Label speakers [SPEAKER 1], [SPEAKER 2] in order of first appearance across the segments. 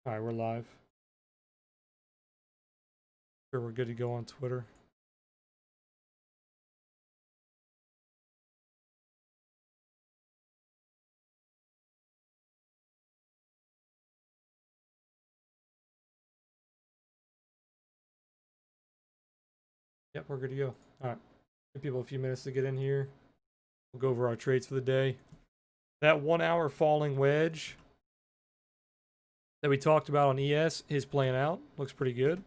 [SPEAKER 1] All right, we're live. Sure, we're good to go on Twitter. Yep, we're good to go. All right, give people a few minutes to get in here. We'll go over our trades for the day. That 1 hour falling wedge that we talked about on ES is playing out. Looks pretty good.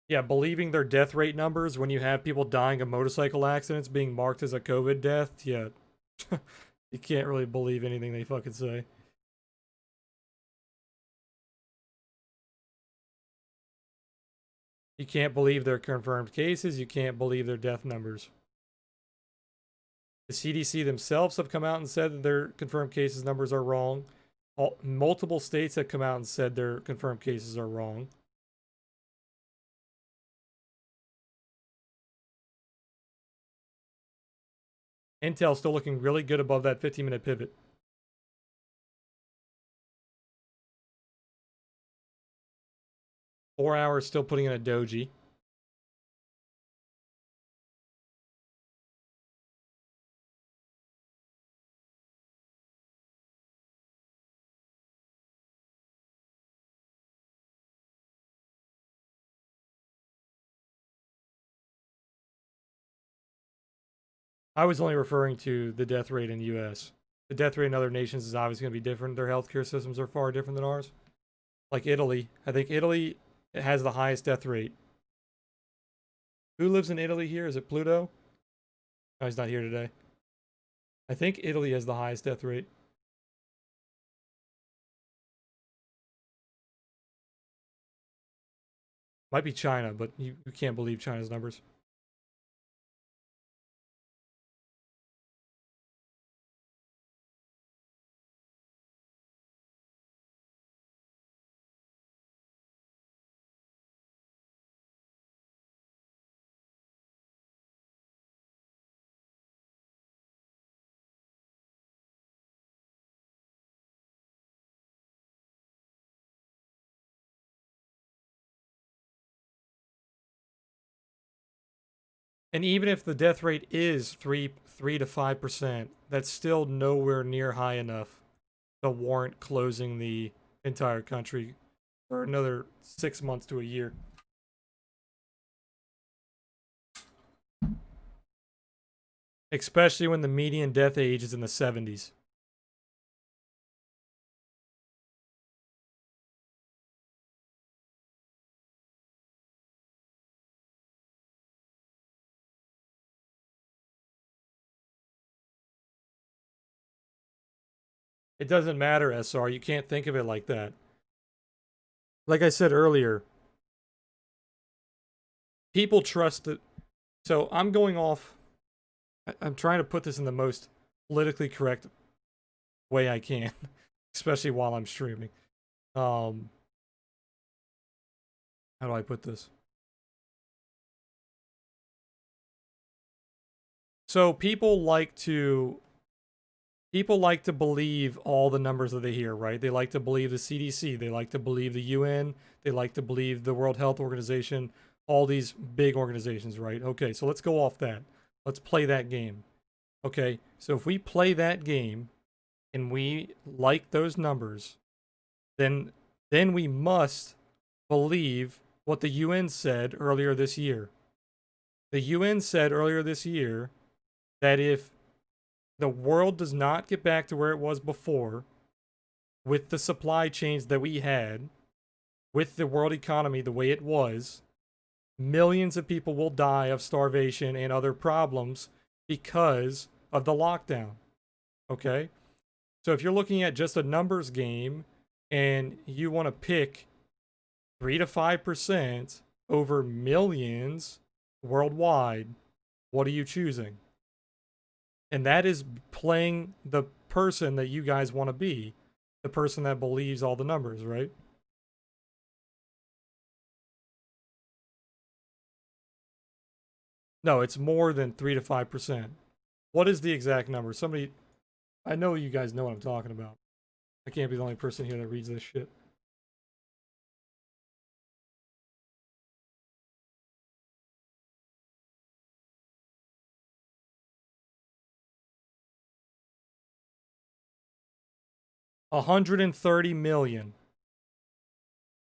[SPEAKER 1] Yeah, believing their death rate numbers when you have people dying of motorcycle accidents being marked as a COVID death, yeah. You can't really believe anything they fucking say. You can't believe their confirmed cases. You can't believe their death numbers. The CDC themselves have come out and said that their confirmed cases numbers are wrong. Multiple states have come out and said their confirmed cases are wrong. Intel still looking really good above that 15-minute pivot. Four hours still putting in a doji. I was only referring to the death rate in the US. The death rate in other nations is obviously going to be different. Their healthcare systems are far different than ours. Like Italy. I think Italy has the highest death rate. Who lives in Italy here? Is it Pluto? No, he's not here today. I think Italy has the highest death rate. Might be China, but you can't believe China's numbers. And even if the death rate is 3 to 5%, that's still nowhere near high enough to warrant closing the entire country for another 6 months to a year. Especially when the median death age is in the 70s. It doesn't matter, SR. You can't think of it like that. Like I said earlier, people trust it. So I'm going off. I'm trying to put this in the most politically correct way I can, especially while I'm streaming. How do I put this? So people like to believe all the numbers that they hear, right? They like to believe the CDC, they like to believe the UN, they like to believe the World Health Organization, all these big organizations, right? Okay, so let's go off that. Let's play that game. Okay, so if we play that game and we like those numbers, then we must believe what the UN said earlier this year. The UN said earlier this year that if the world does not get back to where it was before, with the supply chains that we had, with the world economy the way it was, millions of people will die of starvation and other problems because of the lockdown. Okay? So if you're looking at just a numbers game and you want to pick 3 to 5% over millions worldwide, what are you choosing? And that is playing the person that you guys want to be, the person that believes all the numbers, right? No, it's more than 3 to 5%. What is the exact number? Somebody, I know you guys know what I'm talking about. I can't be the only person here that reads this shit. $130 million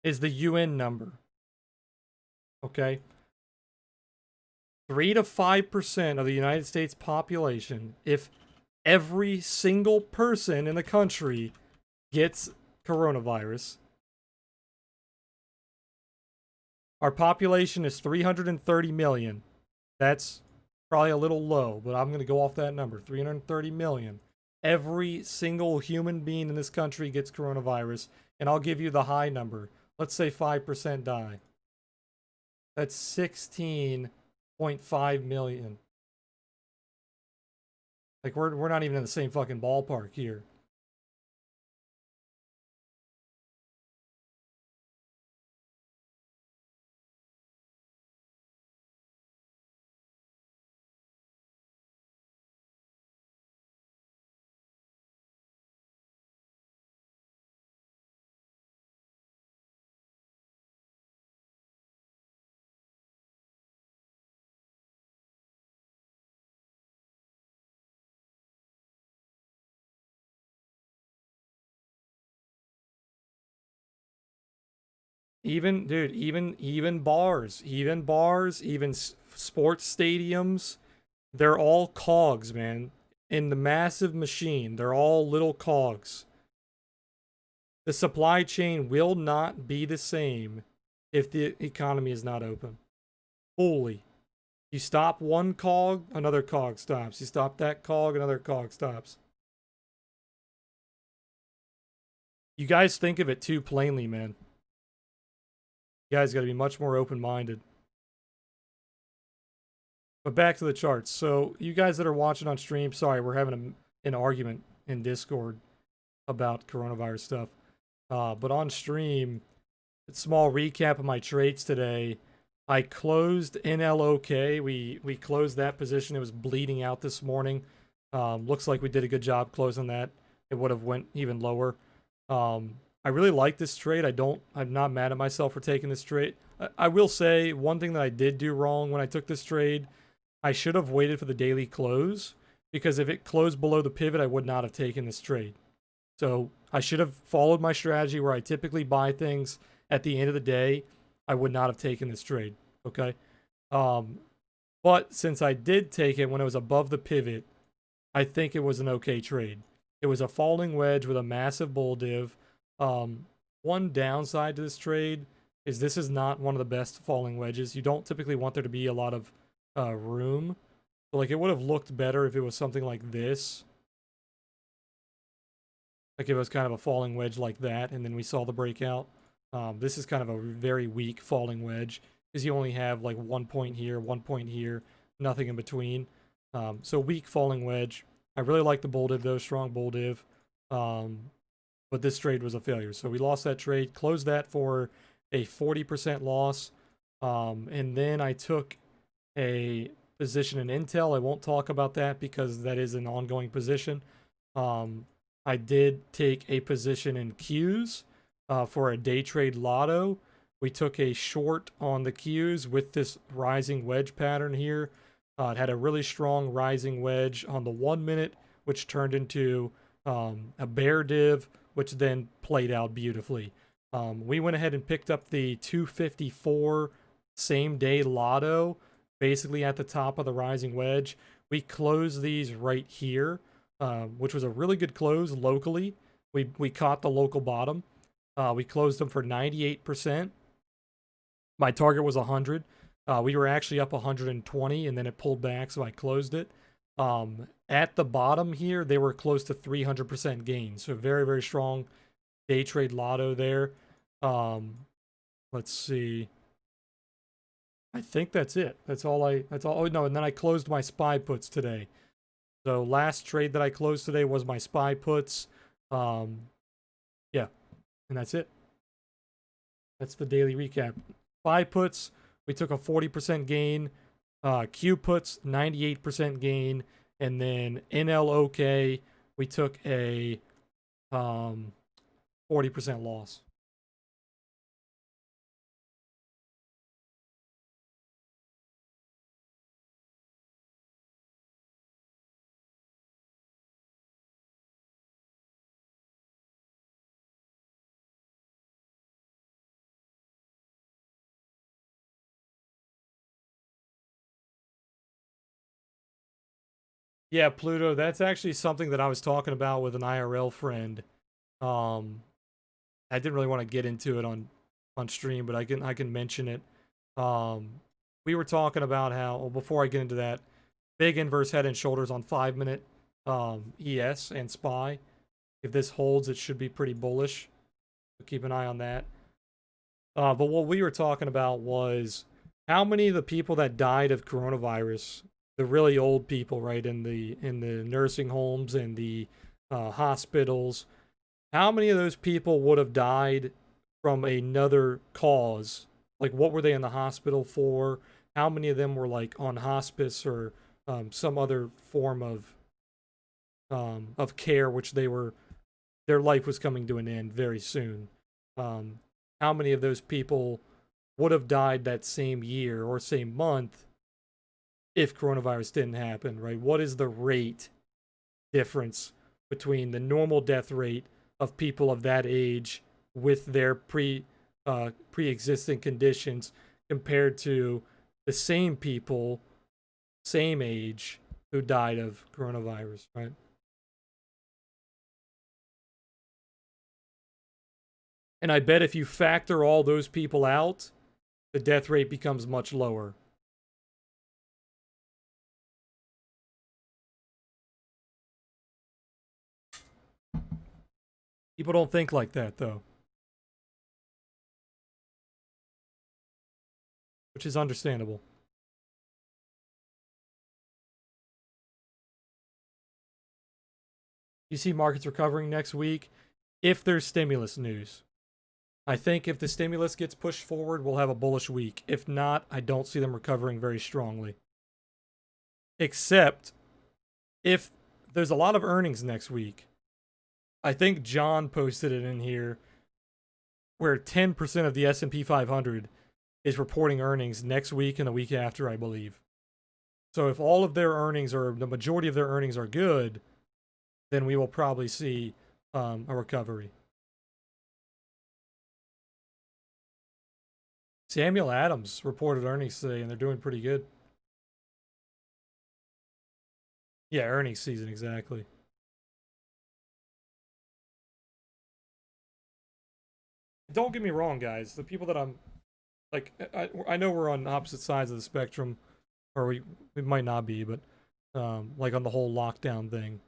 [SPEAKER 1] is the UN number. Okay? 3 to 5% of the United States population, if every single person in the country gets coronavirus. Our population is 330 million. That's probably a little low, but I'm going to go off that number, 330 million. Every single human being in this country gets coronavirus, and I'll give you the high number. Let's say 5% die. That's 16.5 million. Like, we're not even in the same fucking ballpark here. Even, dude, even bars, even sports stadiums, they're all cogs, man. In the massive machine, they're all little cogs. The supply chain will not be the same if the economy is not open fully. You stop one cog, another cog stops. You stop that cog, another cog stops. You guys think of it too plainly, man. You guys got to be much more open-minded. But back to the charts. So you guys that are watching on stream, sorry, we're having an argument in Discord about coronavirus stuff. But on stream, a small recap of my trades today. I closed NLOK. We closed that position. It was bleeding out this morning. Looks like we did a good job closing that. It would have went even lower. I really like this trade. I'm not mad at myself for taking this trade. I will say one thing that I did do wrong when I took this trade. I should have waited for the daily close, because if it closed below the pivot, I would not have taken this trade. So I should have followed my strategy where I typically buy things at the end of the day. I would not have taken this trade. Okay. But since I did take it when it was above the pivot, I think it was an okay trade. It was a falling wedge with a massive bull div. One downside to this trade is this is not one of the best falling wedges. You don't typically want there to be a lot of room. So, like, it would have looked better if it was something like this. Like, it was kind of a falling wedge like that, and then we saw the breakout. This is kind of a very weak falling wedge, because you only have like 1 point here, 1 point here, nothing in between. So weak falling wedge. I really like the bull div though, strong bull div. But this trade was a failure. So we lost that trade, closed that for a 40% loss. And then I took a position in Intel. I won't talk about that because that is an ongoing position. I did take a position in Qs for a day trade lotto. We took a short on the Qs with this rising wedge pattern here. It had a really strong rising wedge on the 1 minute, which turned into a bear div, which then played out beautifully. We went ahead and picked up the 254 same day lotto, basically at the top of the rising wedge. We closed these right here, which was a really good close locally. We caught the local bottom. We closed them for 98%. My target was 100. We were actually up 120, and then it pulled back, so I closed it. At the bottom here, they were close to 300% gain. So very, very strong day trade lotto there. Let's see. I think that's it. That's all. Oh, no, and then I closed my SPY puts today. So last trade that I closed today was my SPY puts. Yeah, and that's it. That's the daily recap. SPY puts, we took a 40% gain. Q puts 98% gain, and then NLOK we took a 40% loss. Yeah, Pluto, that's actually something that I was talking about with an IRL friend. Um, I didn't really want to get into it on stream, but I can mention it. Um, we were talking about how, well, before I get into that, big inverse head and shoulders on 5-minute ES and SPY. If this holds, it should be pretty bullish. So keep an eye on that. But what we were talking about was how many of the people that died of coronavirus, the really old people, right, in the nursing homes and the hospitals, how many of those people would have died from another cause? Like, what were they in the hospital for? How many of them were like on hospice or some other form of care, which their life was coming to an end very soon? Um, how many of those people would have died that same year or same month if coronavirus didn't happen? Right? What is the rate difference between the normal death rate of people of that age with their pre-existing conditions compared to the same people, same age, who died of coronavirus, right? And I bet if you factor all those people out, the death rate becomes much lower. People don't think like that, though, which is understandable. You see markets recovering next week if there's stimulus news. I think if the stimulus gets pushed forward, we'll have a bullish week. If not, I don't see them recovering very strongly. Except if there's a lot of earnings next week. I think John posted it in here where 10% of the S&P 500 is reporting earnings next week and the week after, I believe. So if all of their earnings or the majority of their earnings are good, then we will probably see a recovery. Samuel Adams reported earnings today, and they're doing pretty good. Yeah, earnings season, exactly. Don't get me wrong, guys. The people that I'm like, I know we're on opposite sides of the spectrum, or we might not be, but like on the whole lockdown thing.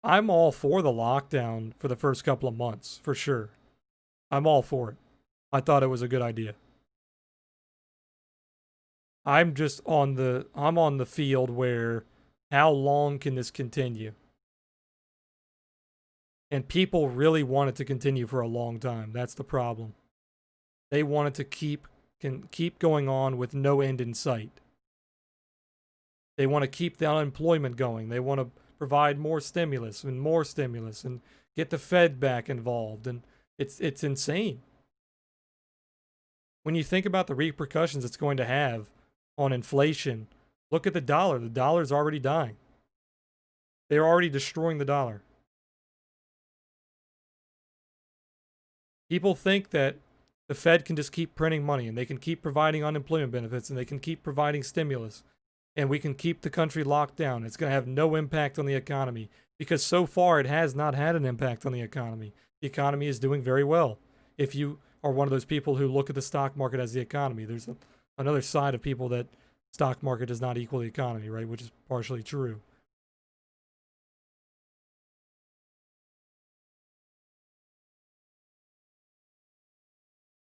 [SPEAKER 1] I'm all for the lockdown for the first couple of months, for sure. I'm all for it. I thought it was a good idea. I'm on the field where how long can this continue? And people really want it to continue for a long time. That's the problem. They want it to keep going on with no end in sight. They want to keep the unemployment going. They want to provide more stimulus and get the Fed back involved, and it's insane. When you think about the repercussions it's going to have on inflation, look at the dollar. The dollar's already dying. They're already destroying the dollar. People think that the Fed can just keep printing money and they can keep providing unemployment benefits and they can keep providing stimulus and we can keep the country locked down. It's going to have no impact on the economy because so far it has not had an impact on the economy. The economy is doing very well. If you are one of those people who look at the stock market as the economy, there's another side of people that stock market does not equal the economy, right? Which is partially true.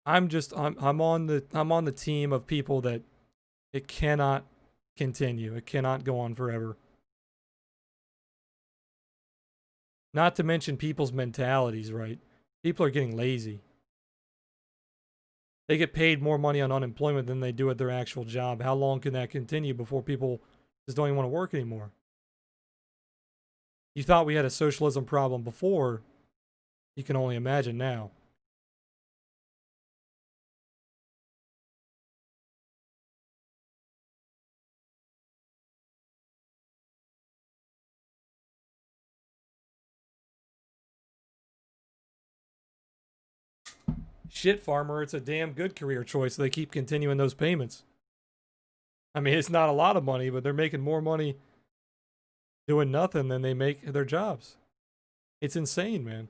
[SPEAKER 1] I'm on the team of people that it cannot continue. It cannot go on forever. Not to mention people's mentalities, right? People are getting lazy. They get paid more money on unemployment than they do at their actual job. How long can that continue before people just don't even want to work anymore? You thought we had a socialism problem before. You can only imagine now. Shit, farmer, it's a damn good career choice. They keep continuing those payments. I mean, it's not a lot of money, but they're making more money doing nothing than they make their jobs. It's insane, man.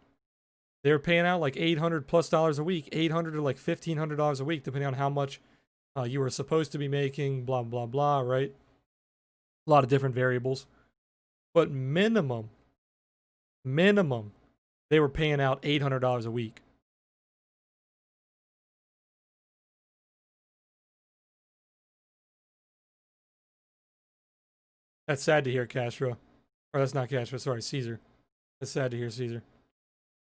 [SPEAKER 1] They're paying out like $800+ a week, $800 to like $1,500 a week, depending on how much you were supposed to be making, blah, blah, blah, right? A lot of different variables. But minimum, they were paying out $800 a week. That's sad to hear, Castro. Or that's not Castro, sorry, Caesar. That's sad to hear, Caesar.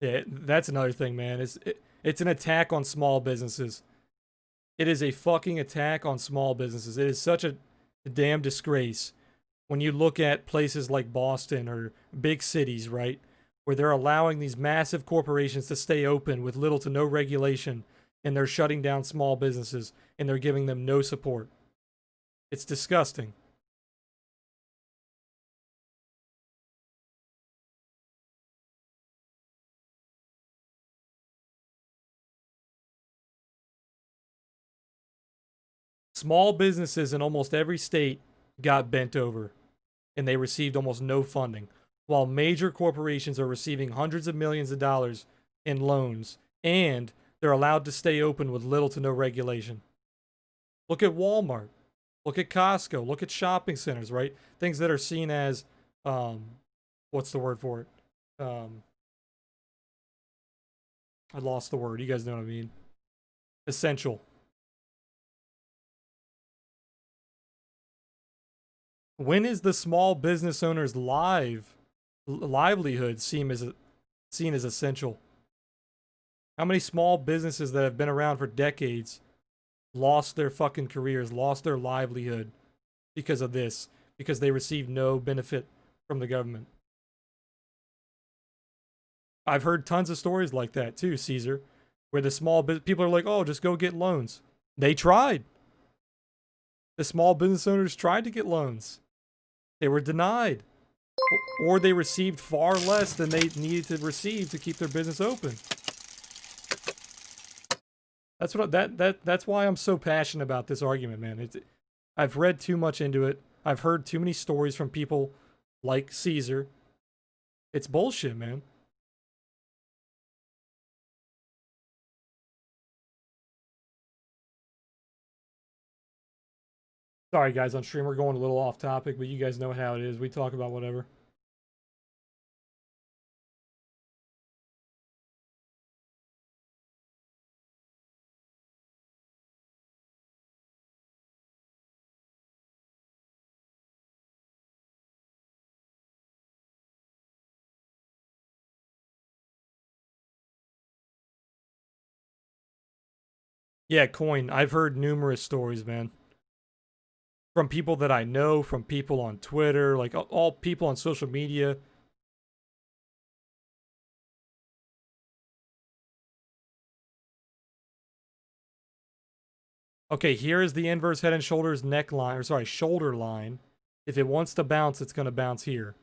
[SPEAKER 1] Yeah, that's another thing, man. It's an attack on small businesses. It is a fucking attack on small businesses. It is such a damn disgrace when you look at places like Boston or big cities, right? Where they're allowing these massive corporations to stay open with little to no regulation, and they're shutting down small businesses and they're giving them no support. It's disgusting. Small businesses in almost every state got bent over and they received almost no funding, while major corporations are receiving hundreds of millions of dollars in loans and they're allowed to stay open with little to no regulation. Look at Walmart. Look at Costco. Look at shopping centers, right? Things that are seen as, what's the word for it? I lost the word. You guys know what I mean. Essential. When is the small business owner's livelihood seen as essential? How many small businesses that have been around for decades lost their fucking careers, lost their livelihood because of this, because they received no benefit from the government? I've heard tons of stories like that too, Caesar, where the small people are like, "Oh, just go get loans." They tried. The small business owners tried to get loans. They were denied. Or they received far less than they needed to receive to keep their business open. That's what that's why I'm so passionate about this argument, man. I've read too much into it. I've heard too many stories from people like Caesar. It's bullshit, man. Sorry, guys, on stream we're going a little off topic, but you guys know how it is. We talk about whatever. Yeah, coin. I've heard numerous stories, man. From people that I know, from people on Twitter, like all people on social media. Okay, here is the inverse head and shoulders neckline, or sorry, shoulder line. If it wants to bounce, it's going to bounce here.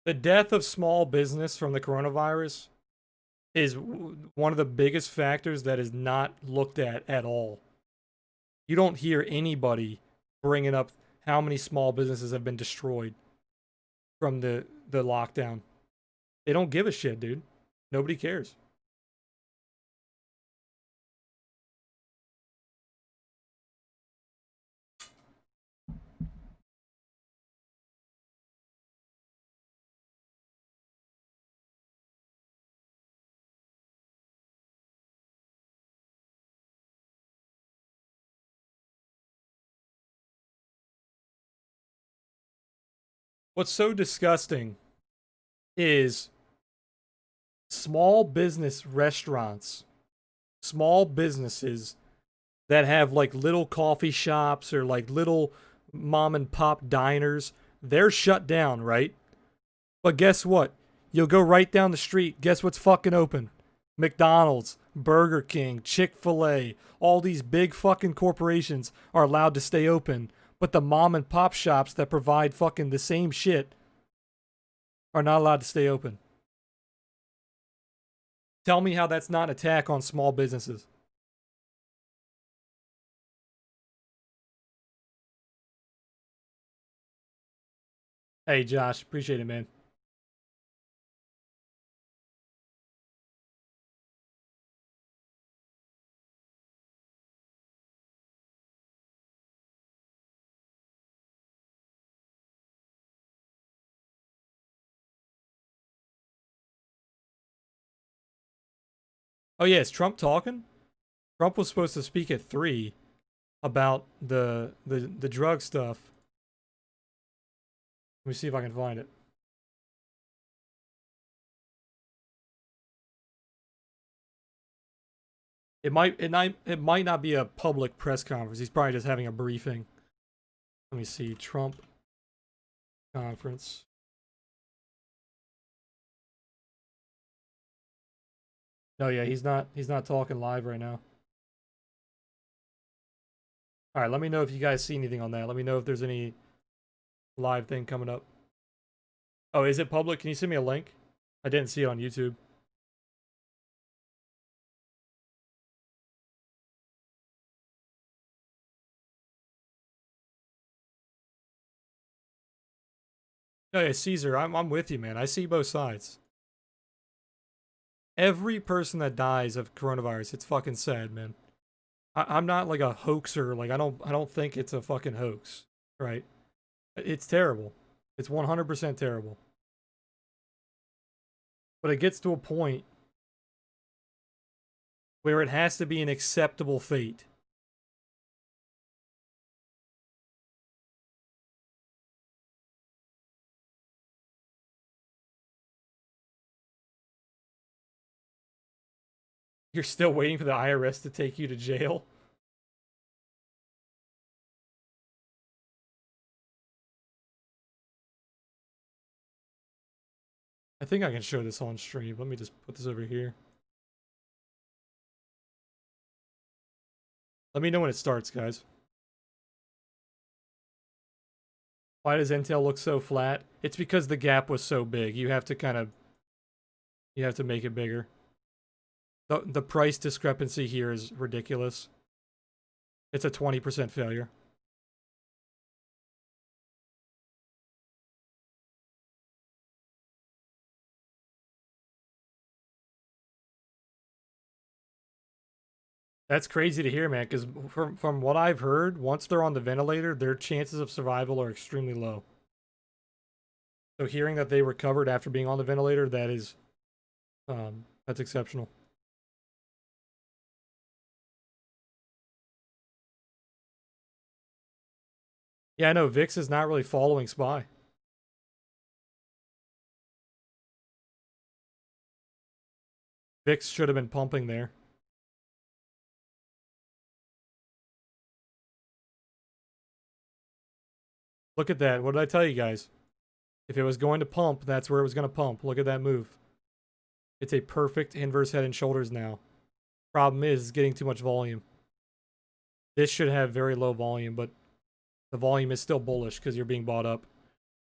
[SPEAKER 1] The death of small business from the coronavirus is one of the biggest factors that is not looked at all. You don't hear anybody bringing up how many small businesses have been destroyed from the lockdown. They don't give a shit, dude. Nobody cares. What's so disgusting is small business restaurants, small businesses that have like little coffee shops or like little mom and pop diners, they're shut down, right? But guess what? You'll go right down the street. Guess what's fucking open? McDonald's, Burger King, Chick-fil-A, all these big fucking corporations are allowed to stay open. But the mom and pop shops that provide fucking the same shit are not allowed to stay open. Tell me how that's not an attack on small businesses. Hey, Josh, appreciate it, man. Oh, yeah, is Trump talking? Trump was supposed to speak at 3 about the drug stuff. Let me see if I can find it. It might not be a public press conference. He's probably just having a briefing. Let me see. Trump conference. No, yeah, he's not talking live right now. All right, let me know if you guys see anything on that. Let me know if there's any live thing coming up. Oh, is it public? Can you send me a link? I didn't see it on YouTube. Oh yeah, Caesar, I'm with you, man. I see both sides. Every person that dies of coronavirus, it's fucking sad, man. I'm not like a hoaxer. Like I don't think it's a fucking hoax, right? It's terrible. It's 100% terrible. But it gets to a point where it has to be an acceptable fate. You're still waiting for the IRS to take you to jail? I think I can show this on stream. Let me just put this over here. Let me know when it starts, guys. Why does Intel look so flat? It's because the gap was so big. You have to make it bigger. The price discrepancy here is ridiculous. It's a 20% failure. That's crazy to hear, man, because from what I've heard, once they're on the ventilator, their chances of survival are extremely low. So hearing that they recovered after being on the ventilator, that's exceptional. Yeah, I know VIX is not really following SPY. VIX should have been pumping there. Look at that. What did I tell you guys? If it was going to pump, that's where it was going to pump. Look at that move. It's a perfect inverse head and shoulders now. Problem is getting too much volume. This should have very low volume, but the volume is still bullish because you're being bought up.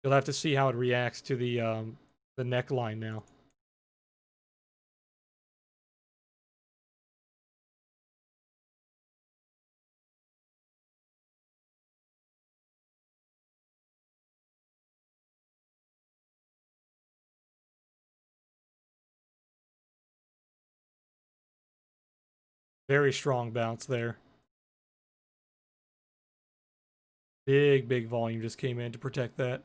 [SPEAKER 1] You'll have to see how it reacts to the neckline now. Very strong bounce there. Big volume just came in to protect that.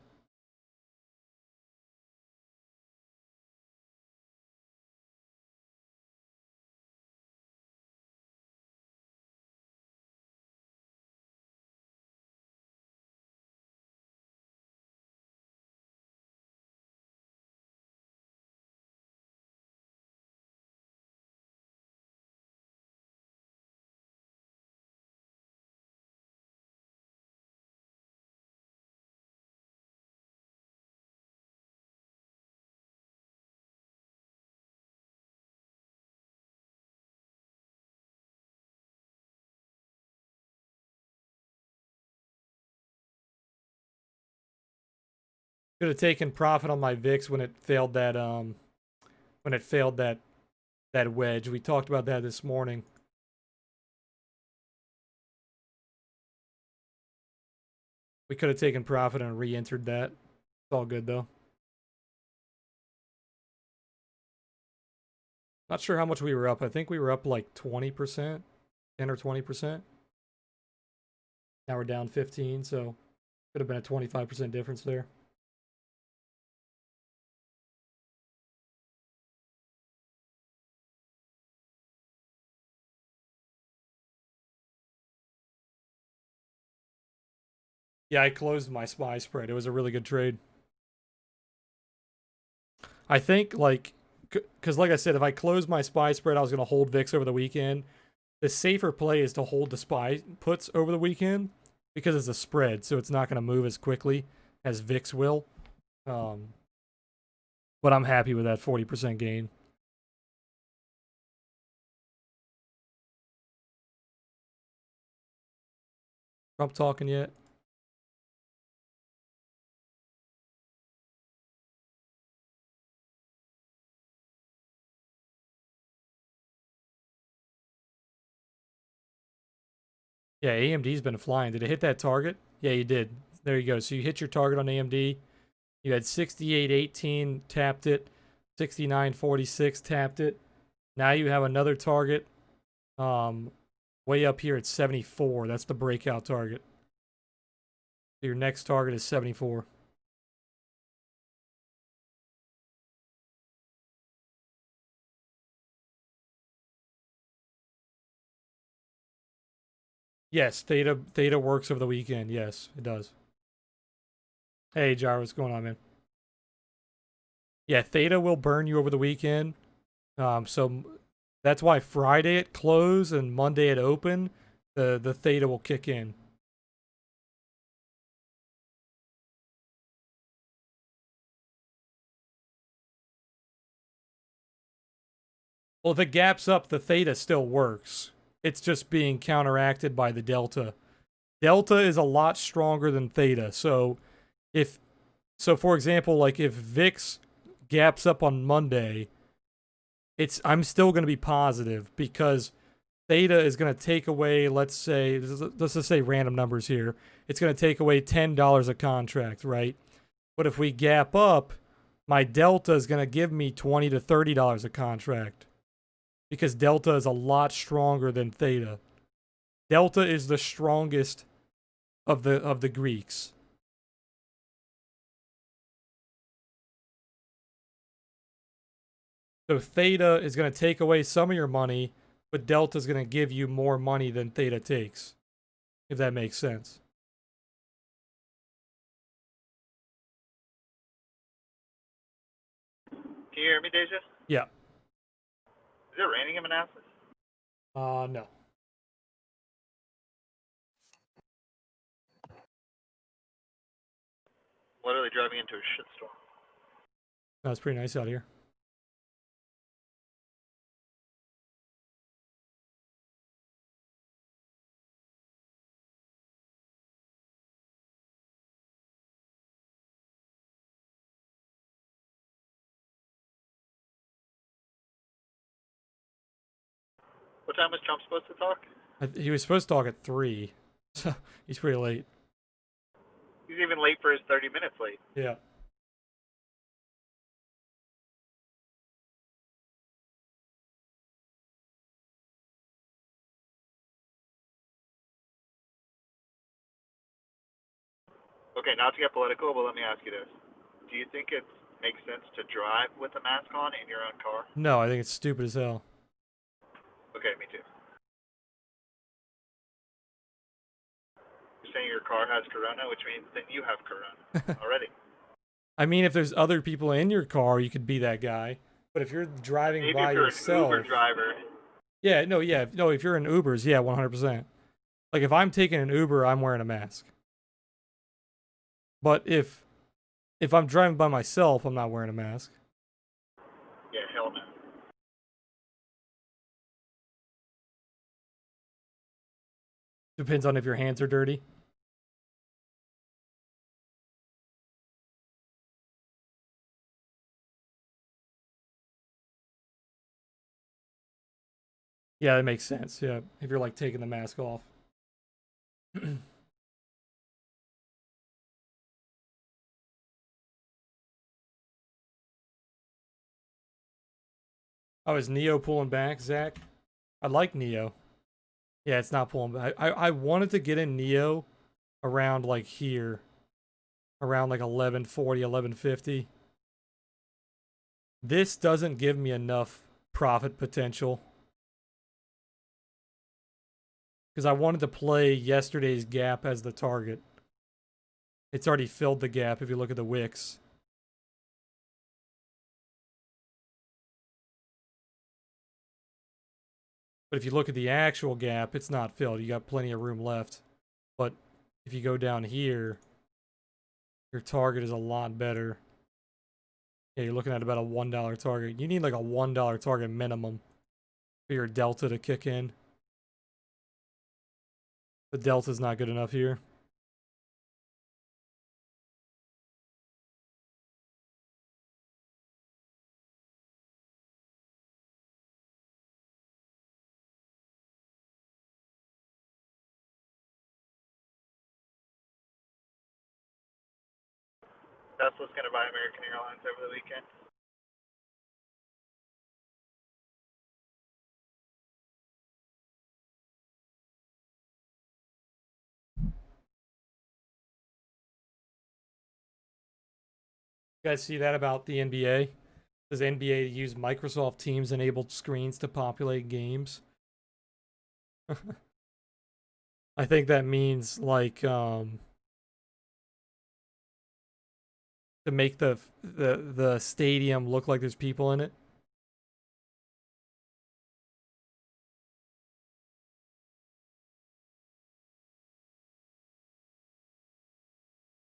[SPEAKER 1] Could have taken profit on my VIX when it failed that that wedge. We talked about that this morning. We could have taken profit and re-entered that. It's all good though. Not sure how much we were up. I think we were up like 20%, 10 or 20%. Now we're down 15, so could have been a 25% difference there. Yeah, I closed my SPY spread. It was a really good trade. I think, like, because like I said, if I closed my SPY spread, I was going to hold VIX over the weekend. The safer play is to hold the SPY puts over the weekend because it's a spread, so it's not going to move as quickly as VIX will. But I'm happy with that 40% gain. Trump talking yet? Yeah, AMD's been flying. Did it hit that target? Yeah, you did. There you go. So you hit your target on AMD. You had 68.18, tapped it. 69.46, tapped it. Now you have another target. Way up here at 74. That's the breakout target. So your next target is 74. Yes, Theta works over the weekend. Yes, it does. Hey, Jar, what's going on, man? Yeah, Theta will burn you over the weekend. So that's why Friday at close and Monday at open, the Theta will kick in. Well, if it gaps up, the Theta still works. It's just being counteracted by the Delta. Delta is a lot stronger than Theta. So for example, like if VIX gaps up on Monday, I'm still going to be positive because Theta is going to take away, let's just say random numbers here. It's going to take away $10 a contract, right? But if we gap up, my Delta is going to give me $20 to $30 a contract because Delta is a lot stronger than Theta. Delta is the strongest of the Greeks. So Theta is going to take away some of your money, but Delta is going to give you more money than Theta takes, if that makes sense.
[SPEAKER 2] Can you hear me, Deja?
[SPEAKER 1] Yeah.
[SPEAKER 2] Is it raining in Manassas?
[SPEAKER 1] No.
[SPEAKER 2] Literally driving into a shitstorm.
[SPEAKER 1] No, it's pretty nice out here.
[SPEAKER 2] What time was Trump supposed to talk?
[SPEAKER 1] He was supposed to talk at 3. So he's pretty late.
[SPEAKER 2] He's even late for his 30 minutes late.
[SPEAKER 1] Yeah.
[SPEAKER 2] Okay, not to get political, but let me ask you this: do you think it makes sense to drive with a mask on in your own car?
[SPEAKER 1] No, I think it's stupid as hell.
[SPEAKER 2] Okay, me too. You're saying your car has corona, which means then you have corona already.
[SPEAKER 1] I mean, if there's other people in your car, you could be that guy. But if you're driving
[SPEAKER 2] Maybe if
[SPEAKER 1] by
[SPEAKER 2] you're an Uber
[SPEAKER 1] yourself,
[SPEAKER 2] driver.
[SPEAKER 1] yeah, no. If you're in Ubers, yeah, 100%. Like if I'm taking an Uber, I'm wearing a mask. But if I'm driving by myself, I'm not wearing a mask.
[SPEAKER 2] Yeah, hell no.
[SPEAKER 1] Depends on if your hands are dirty. Yeah, that makes sense. Yeah, if you're like taking the mask off. Oh, is Neo pulling back, Zach? I like Neo. Yeah, it's not pulling back. I wanted to get in Neo around like here. Around like 1140, 1150. This doesn't give me enough profit potential. Because I wanted to play yesterday's gap as the target. It's already filled the gap if you look at the wicks. But if you look at the actual gap, it's not filled. You got plenty of room left. But if you go down here, your target is a lot better. Yeah, you're looking at about a $1 target. You need like a $1 target minimum for your delta to kick in. The delta's not good enough here.
[SPEAKER 2] Tesla's going to buy American Airlines over the weekend.
[SPEAKER 1] You guys see that about the NBA? Does NBA use Microsoft Teams enabled screens to populate games? I think that means like to make the stadium look like there's people in it.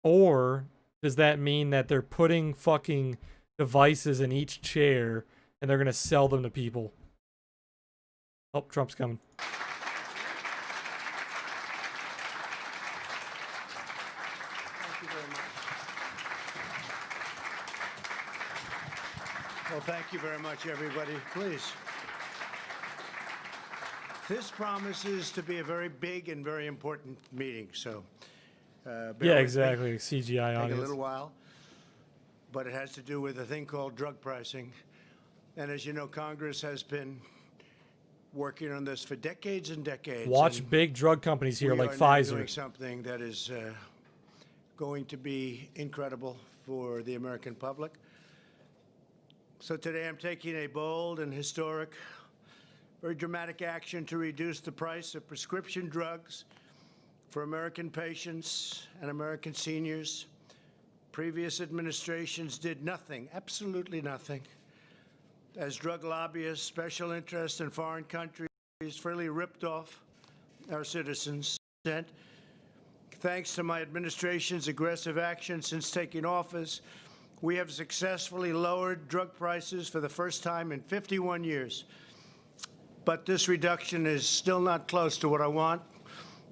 [SPEAKER 1] Or does that mean that they're putting fucking devices in each chair and they're gonna sell them to people? Oh, Trump's coming.
[SPEAKER 3] Thank you very much. Well, thank you very much, everybody. Please. This promises to be a very big and very important meeting, so bear with
[SPEAKER 1] Yeah,
[SPEAKER 3] me.
[SPEAKER 1] exactly. CGI
[SPEAKER 3] Take a
[SPEAKER 1] audience.
[SPEAKER 3] little while, but it has to do with a thing called drug pricing. And as you know, Congress has been working on this for decades and decades.
[SPEAKER 1] Watch
[SPEAKER 3] and
[SPEAKER 1] big drug companies here
[SPEAKER 3] we
[SPEAKER 1] like
[SPEAKER 3] are now
[SPEAKER 1] Pfizer.
[SPEAKER 3] doing something that is going to be incredible for the American public. So today I'm taking a bold and historic, very dramatic action to reduce the price of prescription drugs for American patients and American seniors. Previous administrations did nothing, absolutely nothing, as drug lobbyists, special interests in foreign countries freely ripped off our citizens. Thanks to my administration's aggressive action since taking office, we have successfully lowered drug prices for the first time in 51 years. But this reduction is still not close to what I want,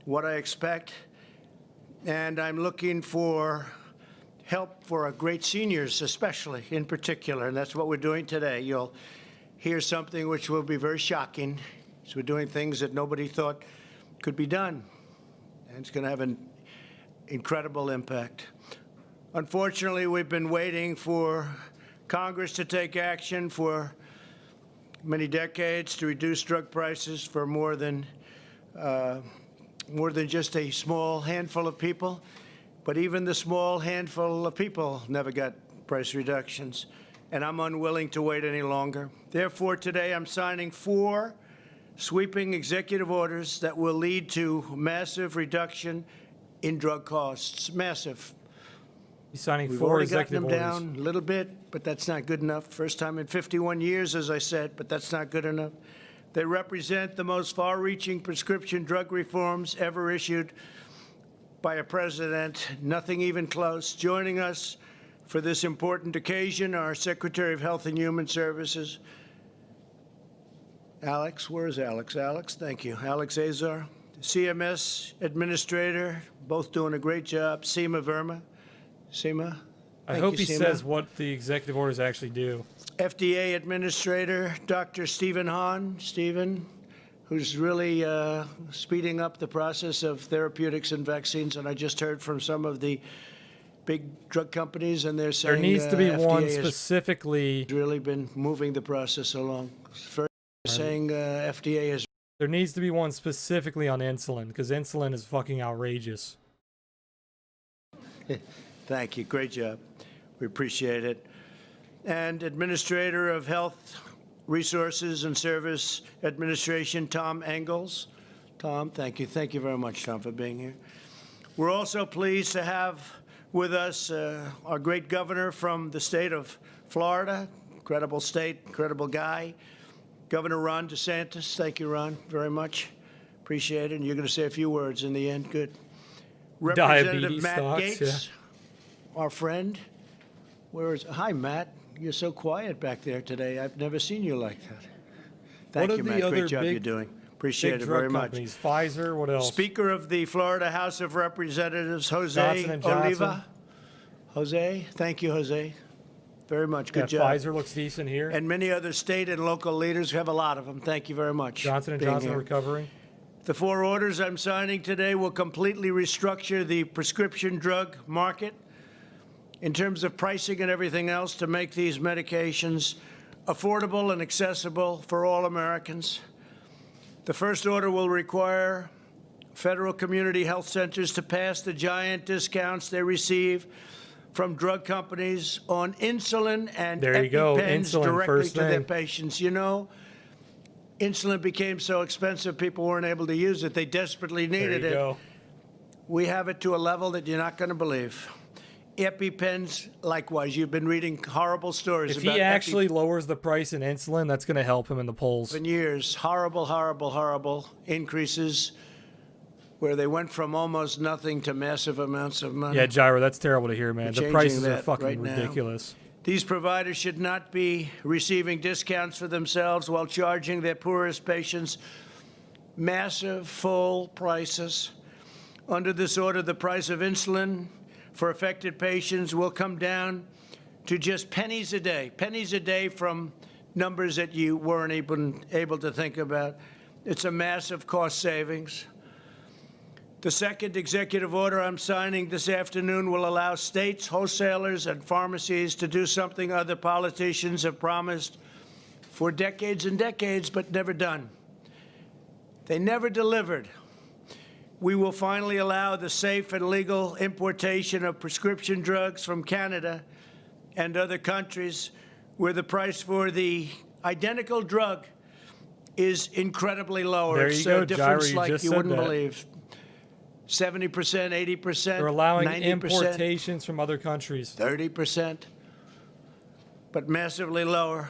[SPEAKER 3] what I expect, and I'm looking for help for our great seniors, especially in particular, and that's what we're doing today. You'll hear something which will be very shocking. So we're doing things that nobody thought could be done, and it's going to have an incredible impact. Unfortunately, we've been waiting for Congress to take action for many decades to reduce drug prices for more than just a small handful of people. But even the small handful of people never got price reductions, and I'm unwilling to wait any longer. Therefore, today I'm signing 4 sweeping executive orders that will lead to massive reduction in drug costs. Massive.
[SPEAKER 1] He's signing
[SPEAKER 3] We've
[SPEAKER 1] 4
[SPEAKER 3] already gotten
[SPEAKER 1] executive
[SPEAKER 3] them
[SPEAKER 1] orders.
[SPEAKER 3] down a little bit, but that's not good enough. First time in 51 years, as I said, but that's not good enough. They represent the most far-reaching prescription drug reforms ever issued by a president, nothing even close. Joining us for this important occasion, our Secretary of Health and Human Services, Alex. Where is Alex? Alex, thank you. Alex Azar, CMS Administrator, both doing a great job. Seema Verma. Seema.
[SPEAKER 1] I
[SPEAKER 3] Thank
[SPEAKER 1] hope
[SPEAKER 3] you,
[SPEAKER 1] he
[SPEAKER 3] Seema.
[SPEAKER 1] says what the executive orders actually do.
[SPEAKER 3] FDA Administrator, Dr. Stephen Hahn. Stephen, who's really speeding up the process of therapeutics and vaccines. And I just heard from some of the big drug companies, and they're saying
[SPEAKER 1] There needs to be
[SPEAKER 3] FDA
[SPEAKER 1] one
[SPEAKER 3] has
[SPEAKER 1] specifically.
[SPEAKER 3] really been moving the process along. First, saying FDA has.
[SPEAKER 1] There needs to be one specifically on insulin, because insulin is fucking outrageous.
[SPEAKER 3] Thank you. Great job. We appreciate it. And Administrator of Health Resources and Service Administration, Tom Engels. Tom, thank you. Thank you very much, Tom, for being here. We're also pleased to have with us our great governor from the state of Florida. Incredible state, incredible guy. Governor Ron DeSantis. Thank you, Ron, very much. Appreciate it. And you're going to say a few words in the end. Good. Representative
[SPEAKER 1] Diabetes
[SPEAKER 3] Matt
[SPEAKER 1] stocks,
[SPEAKER 3] Gates, our friend. Where is? Hi, Matt. You're so quiet back there today. I've never seen you like that. Thank
[SPEAKER 1] What
[SPEAKER 3] you,
[SPEAKER 1] are the
[SPEAKER 3] Matt.
[SPEAKER 1] other
[SPEAKER 3] Great job
[SPEAKER 1] big-
[SPEAKER 3] you're doing. Appreciate
[SPEAKER 1] Big
[SPEAKER 3] it
[SPEAKER 1] drug
[SPEAKER 3] very much.
[SPEAKER 1] companies. Pfizer, what else?
[SPEAKER 3] Speaker of the Florida House of Representatives, Jose
[SPEAKER 1] Johnson & Johnson.
[SPEAKER 3] Oliva. Jose, thank you, Jose. Very much.
[SPEAKER 1] Yeah,
[SPEAKER 3] Good job.
[SPEAKER 1] Pfizer looks decent here.
[SPEAKER 3] And many other state and local leaders. We have a lot of them. Thank you very much.
[SPEAKER 1] Johnson &
[SPEAKER 3] being
[SPEAKER 1] Johnson
[SPEAKER 3] here.
[SPEAKER 1] recovering.
[SPEAKER 3] The 4 orders I'm signing today will completely restructure the prescription drug market in terms of pricing and everything else to make these medications affordable and accessible for all Americans. The first order will require federal community health centers to pass the giant discounts they receive from drug companies on insulin and
[SPEAKER 1] There you go,
[SPEAKER 3] EpiPens
[SPEAKER 1] insulin,
[SPEAKER 3] directly
[SPEAKER 1] first
[SPEAKER 3] to their
[SPEAKER 1] thing.
[SPEAKER 3] patients. You know, insulin became so expensive, people weren't able to use it. They desperately
[SPEAKER 1] There
[SPEAKER 3] needed
[SPEAKER 1] you
[SPEAKER 3] it.
[SPEAKER 1] go.
[SPEAKER 3] We have it to a level that you're not going to believe. EpiPens, likewise. You've been reading horrible stories
[SPEAKER 1] If
[SPEAKER 3] about
[SPEAKER 1] he actually lowers the price in insulin, that's going to help him in the polls.
[SPEAKER 3] in years. Horrible, horrible, horrible increases where they went from almost nothing to massive amounts of money.
[SPEAKER 1] Yeah, Gyro, that's terrible to hear, man.
[SPEAKER 3] We're
[SPEAKER 1] The
[SPEAKER 3] changing
[SPEAKER 1] prices are
[SPEAKER 3] that
[SPEAKER 1] fucking
[SPEAKER 3] right now.
[SPEAKER 1] ridiculous.
[SPEAKER 3] These providers should not be receiving discounts for themselves while charging their poorest patients massive full prices. Under this order, the price of insulin for affected patients will come down to just pennies a day from numbers that you weren't even able to think about. It's a massive cost savings. The second executive order I'm signing this afternoon will allow states, wholesalers, and pharmacies to do something other politicians have promised for decades and decades, but never done. They never delivered. We will finally allow the safe and legal importation of prescription drugs from Canada and other countries where the price for the identical drug is incredibly lower.
[SPEAKER 1] There
[SPEAKER 3] It's
[SPEAKER 1] you go,
[SPEAKER 3] a difference
[SPEAKER 1] Gyro, you
[SPEAKER 3] like
[SPEAKER 1] just
[SPEAKER 3] you
[SPEAKER 1] said
[SPEAKER 3] wouldn't
[SPEAKER 1] that.
[SPEAKER 3] believe. 70%, 80%,
[SPEAKER 1] They're allowing
[SPEAKER 3] 90%,
[SPEAKER 1] importations from other countries.
[SPEAKER 3] 30%, but massively lower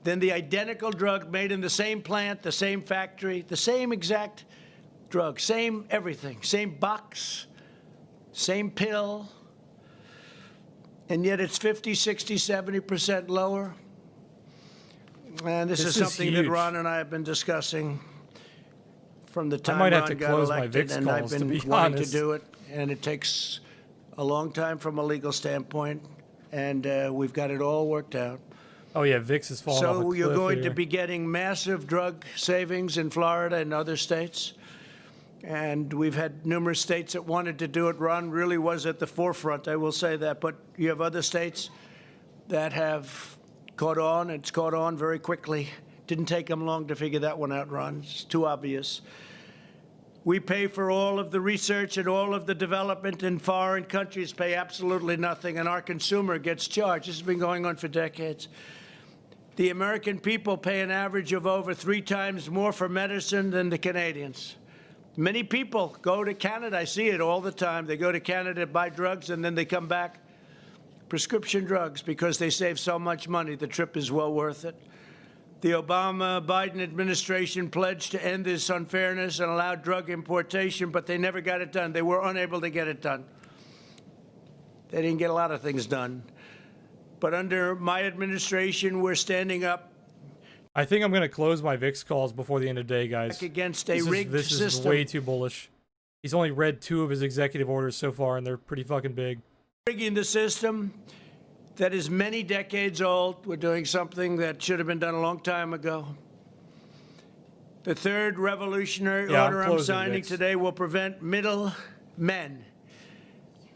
[SPEAKER 3] than the identical drug made in the same plant, the same factory, the same exact drug, same everything, same box, same pill, and yet it's 50, 60, 70% lower. And this is something that
[SPEAKER 1] huge.
[SPEAKER 3] Ron and I have been discussing from the time
[SPEAKER 1] might have
[SPEAKER 3] Ron
[SPEAKER 1] to
[SPEAKER 3] got
[SPEAKER 1] close my
[SPEAKER 3] elected,
[SPEAKER 1] VIX
[SPEAKER 3] and I've
[SPEAKER 1] calls, to
[SPEAKER 3] been
[SPEAKER 1] be
[SPEAKER 3] wanting
[SPEAKER 1] honest.
[SPEAKER 3] to do it, and it takes a long time from a legal standpoint, and we've got it all worked out.
[SPEAKER 1] Oh, yeah, VIX is falling off a
[SPEAKER 3] So
[SPEAKER 1] cliff
[SPEAKER 3] you're going
[SPEAKER 1] here.
[SPEAKER 3] to be getting massive drug savings in Florida and other states. And we've had numerous states that wanted to do it. Ron really was at the forefront, I will say that. But you have other states that have caught on. It's caught on very quickly. Didn't take them long to figure that one out, Ron. It's too obvious. We pay for all of the research and all of the development, and foreign countries pay absolutely nothing, and our consumer gets charged. This has been going on for decades. The American people pay an average of over 3 times more for medicine than the Canadians. Many people go to Canada. I see it all the time. They go to Canada to buy drugs, and then they come back, prescription drugs, because they save so much money. The trip is well worth it. The Obama-Biden administration pledged to end this unfairness and allow drug importation, but they never got it done. They were unable to get it done. They didn't get a lot of things done. But under my administration, we're standing up
[SPEAKER 1] I think I'm going to close my VIX calls before the end of the day, guys.
[SPEAKER 3] against a rigged
[SPEAKER 1] This is
[SPEAKER 3] system.
[SPEAKER 1] way too bullish. He's only read 2 of his executive orders so far, and they're pretty fucking big.
[SPEAKER 3] Rigging the system that is many decades old. We're doing something that should have been done a long time ago. The third revolutionary order I'm signing
[SPEAKER 1] VIX.
[SPEAKER 3] today will prevent middle men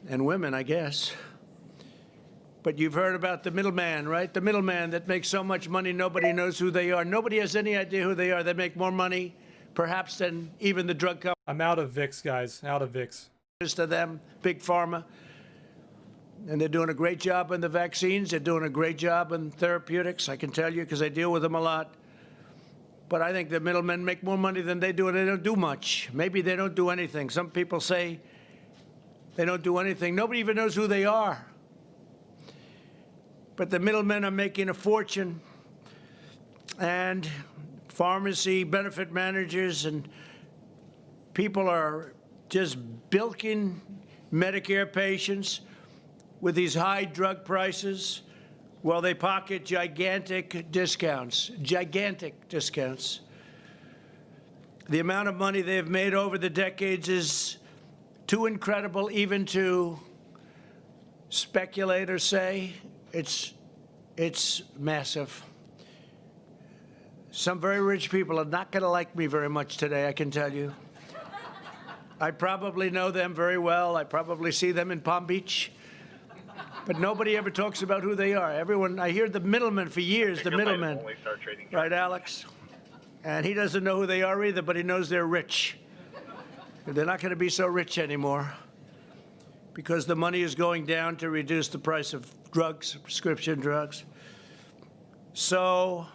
[SPEAKER 3] and women, I guess. But you've heard about the middleman, right? The middleman that makes so much money nobody knows who they are. Nobody has any idea who they are. They make more money, perhaps, than even the drug companies
[SPEAKER 1] I'm out of VIX, guys. Out of VIX.
[SPEAKER 3] to them, Big Pharma. And they're doing a great job on the vaccines. They're doing a great job in therapeutics, I can tell you, because I deal with them a lot. But I think the middlemen make more money than they do, and they don't do much. Maybe they don't do anything. Some people say they don't do anything. Nobody even knows who they are. But the middlemen are making a fortune. And pharmacy benefit managers and people are just bilking Medicare patients with these high drug prices while they pocket gigantic discounts. Gigantic discounts. The amount of money they've made over the decades is too incredible even to speculate or say. It's massive. Some very rich people are not going to like me very much today, I can tell you. I probably know them very well. I probably see them in Palm Beach. But nobody ever talks about who they are. Everyone, I hear the middlemen for years, the middlemen. Right, Alex? And he doesn't know who they are either, but he knows they're rich. They're not going to be so rich anymore because the money is going down to reduce the price of drugs, prescription drugs. So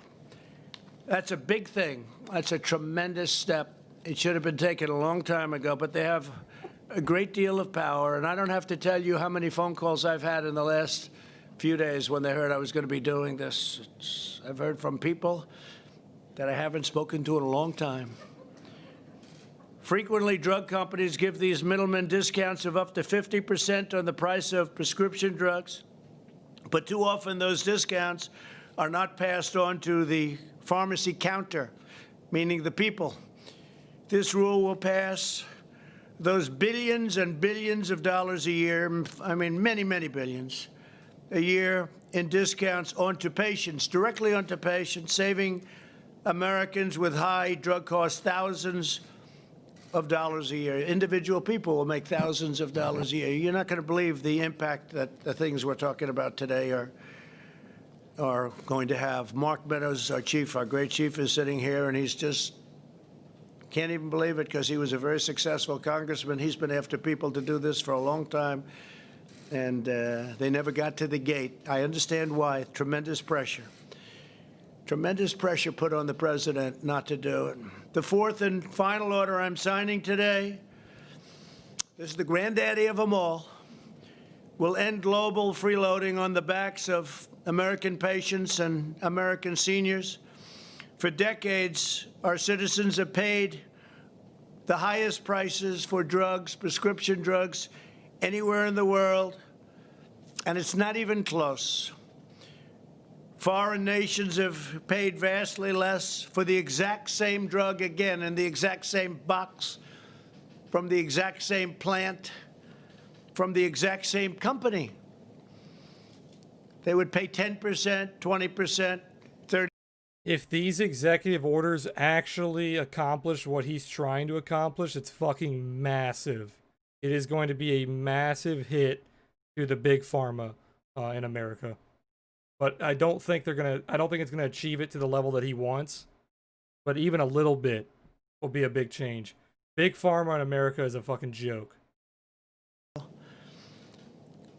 [SPEAKER 3] that's a big thing. That's a tremendous step. It should have been taken a long time ago, but they have a great deal of power. And I don't have to tell you how many phone calls I've had in the last few days when they heard I was going to be doing this. I've heard from people that I haven't spoken to in a long time. Frequently, drug companies give these middlemen discounts of up to 50% on the price of prescription drugs. But too often, those discounts are not passed on to the pharmacy counter, meaning the people. This rule will pass those billions and billions of dollars a year, I mean, many, many billions a year in discounts onto patients, directly onto patients, saving Americans with high drug costs thousands of dollars a year. Individual people will make thousands of dollars a year. You're not going to believe the impact that the things we're talking about today are going to have. Mark Meadows, our chief, our great chief, is sitting here, and he's just can't even believe it because he was a very successful congressman. He's been after people to do this for a long time, and they never got to the gate. I understand why. Tremendous pressure. Tremendous pressure put on the president not to do it. The fourth and final order I'm signing today, this is the granddaddy of them all, will end global freeloading on the backs of American patients and American seniors. For decades, our citizens have paid the highest prices for drugs, prescription drugs, anywhere in the world, and it's not even close. Foreign nations have paid vastly less for the exact same drug, again, in the exact same box, from the exact same plant, from the exact same company. They would pay 10%, 20%, 30%.
[SPEAKER 1] If these executive orders actually accomplish what he's trying to accomplish, it's fucking massive. It is going to be a massive hit to the big pharma in America. But I don't think it's gonna achieve it to the level that he wants. But even a little bit will be a big change. Big pharma in America is a fucking joke.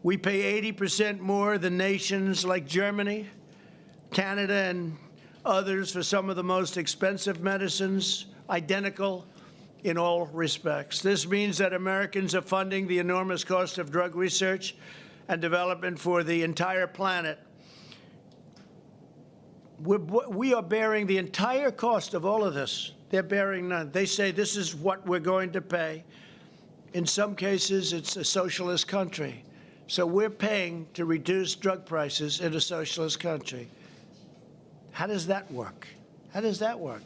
[SPEAKER 3] We pay 80% more than nations like Germany, Canada, and others for some of the most expensive medicines, identical in all respects. This means that Americans are funding the enormous cost of drug research and development for the entire planet. We are bearing the entire cost of all of this. They're bearing none. They say this is what we're going to pay. In some cases, it's a socialist country. So we're paying to reduce drug prices in a socialist country. How does that work? How does that work?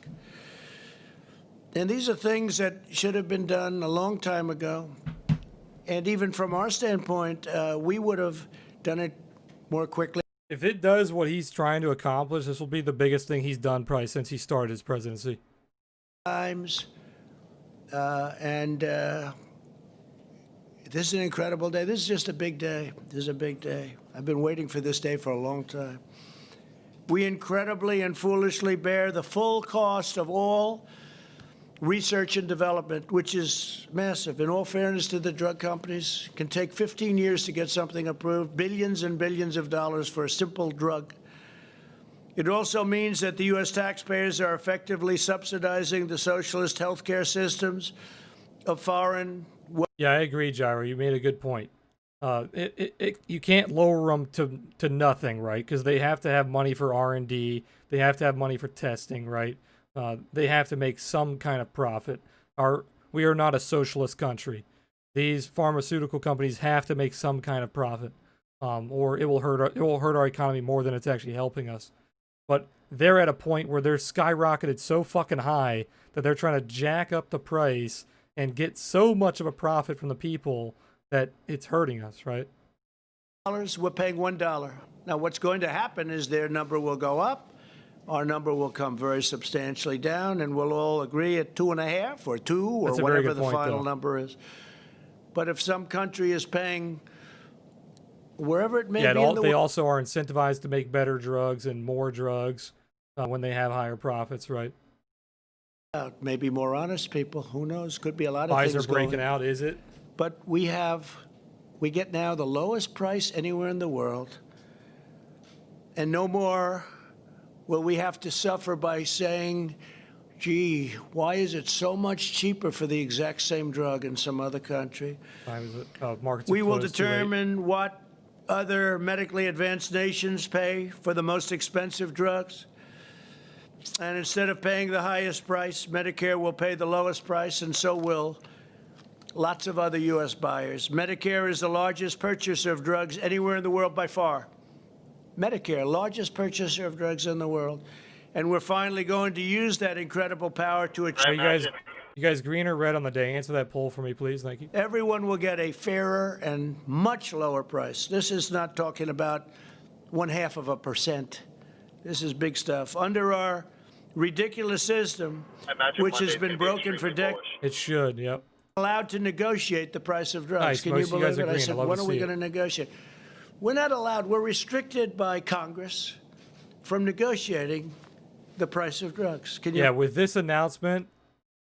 [SPEAKER 3] And these are things that should have been done a long time ago. And even from our standpoint, we would have done it more quickly.
[SPEAKER 1] If it does what he's trying to accomplish, this will be the biggest thing he's done probably since he started his presidency.
[SPEAKER 3] Times, this is an incredible day. This is just a big day. This is a big day. I've been waiting for this day for a long time. We incredibly and foolishly bear the full cost of all research and development, which is massive. In all fairness to the drug companies, it can take 15 years to get something approved, billions and billions of dollars for a simple drug. It also means that the U.S. taxpayers are effectively subsidizing the socialist healthcare systems of foreign.
[SPEAKER 1] Yeah, I agree, Gyro. You made a good point. You can't lower them to nothing, right? Because they have to have money for R&D. They have to have money for testing, right? They have to make some kind of profit. We are not a socialist country. These pharmaceutical companies have to make some kind of profit, or it will hurt our economy more than it's actually helping us. But they're at a point where they're skyrocketed so fucking high that they're trying to jack up the price and get so much of a profit from the people that it's hurting us, right?
[SPEAKER 3] We're paying $1. Now, what's going to happen is their number will go up. Our number will come very substantially down, and we'll all agree at 2.5 or 2 or whatever the final number is. But if some country is paying wherever it may be in the world,
[SPEAKER 1] they also are incentivized to make better drugs and more drugs when they have higher profits, right?
[SPEAKER 3] Maybe more honest people. Who knows? Could be a lot of things
[SPEAKER 1] Pfizer breaking out, is it?
[SPEAKER 3] But we get now the lowest price anywhere in the world, and no more will we have to suffer by saying, gee, why is it so much cheaper for the exact same drug in some other country? We will determine what other medically advanced nations pay for the most expensive drugs. And instead of paying the highest price, Medicare will pay the lowest price, and so will lots of other U.S. buyers. Medicare is the largest purchaser of drugs anywhere in the world by far. Medicare, largest purchaser of drugs in the world. And we're finally going to use that incredible power to achieve.
[SPEAKER 1] You guys green or red on the day? Answer that poll for me, please. Thank you.
[SPEAKER 3] Everyone will get a fairer and much lower price. This is not talking about 0.5%. This is big stuff. Under our ridiculous system, which has been broken for decades.
[SPEAKER 1] It should, yep.
[SPEAKER 3] Allowed to negotiate the price of drugs.
[SPEAKER 1] Nice.
[SPEAKER 3] Can you believe it? I said, when are we going to negotiate? We're not allowed. We're restricted by Congress from negotiating the price of drugs. Can you?
[SPEAKER 1] Yeah, with this announcement,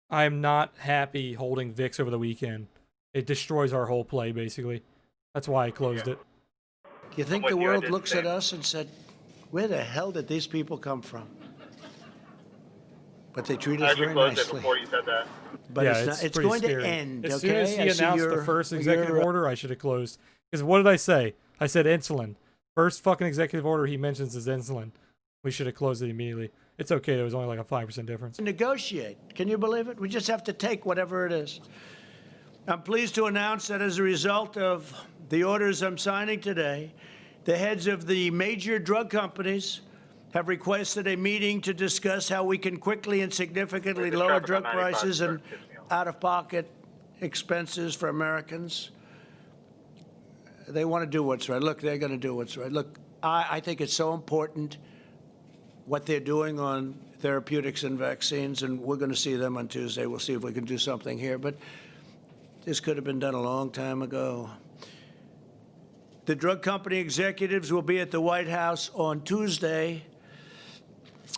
[SPEAKER 1] I'm not happy holding VIX over the weekend. It destroys our whole play, basically. That's why I closed it.
[SPEAKER 3] You think the world looks at us and said, where the hell did these people come from? But they treat us very nicely.
[SPEAKER 2] Before you said that.
[SPEAKER 3] But
[SPEAKER 1] yeah,
[SPEAKER 3] it's going to end,
[SPEAKER 1] As soon as he announced the first executive order, I should have closed. Because what did I say? I said insulin. First fucking executive order he mentions is insulin. We should have closed it immediately. It's okay. There was only like a 5% difference.
[SPEAKER 3] Negotiate. Can you believe it? We just have to take whatever it is. I'm pleased to announce that as a result of the orders I'm signing today, the heads of the major drug companies have requested a meeting to discuss how we can quickly and significantly lower drug prices and out-of-pocket expenses for Americans. They want to do what's right. Look, they're going to do what's right. Look, I think it's so important what they're doing on therapeutics and vaccines, and we're going to see them on Tuesday. We'll see if we can do something here. But this could have been done a long time ago. The drug company executives will be at the White House on Tuesday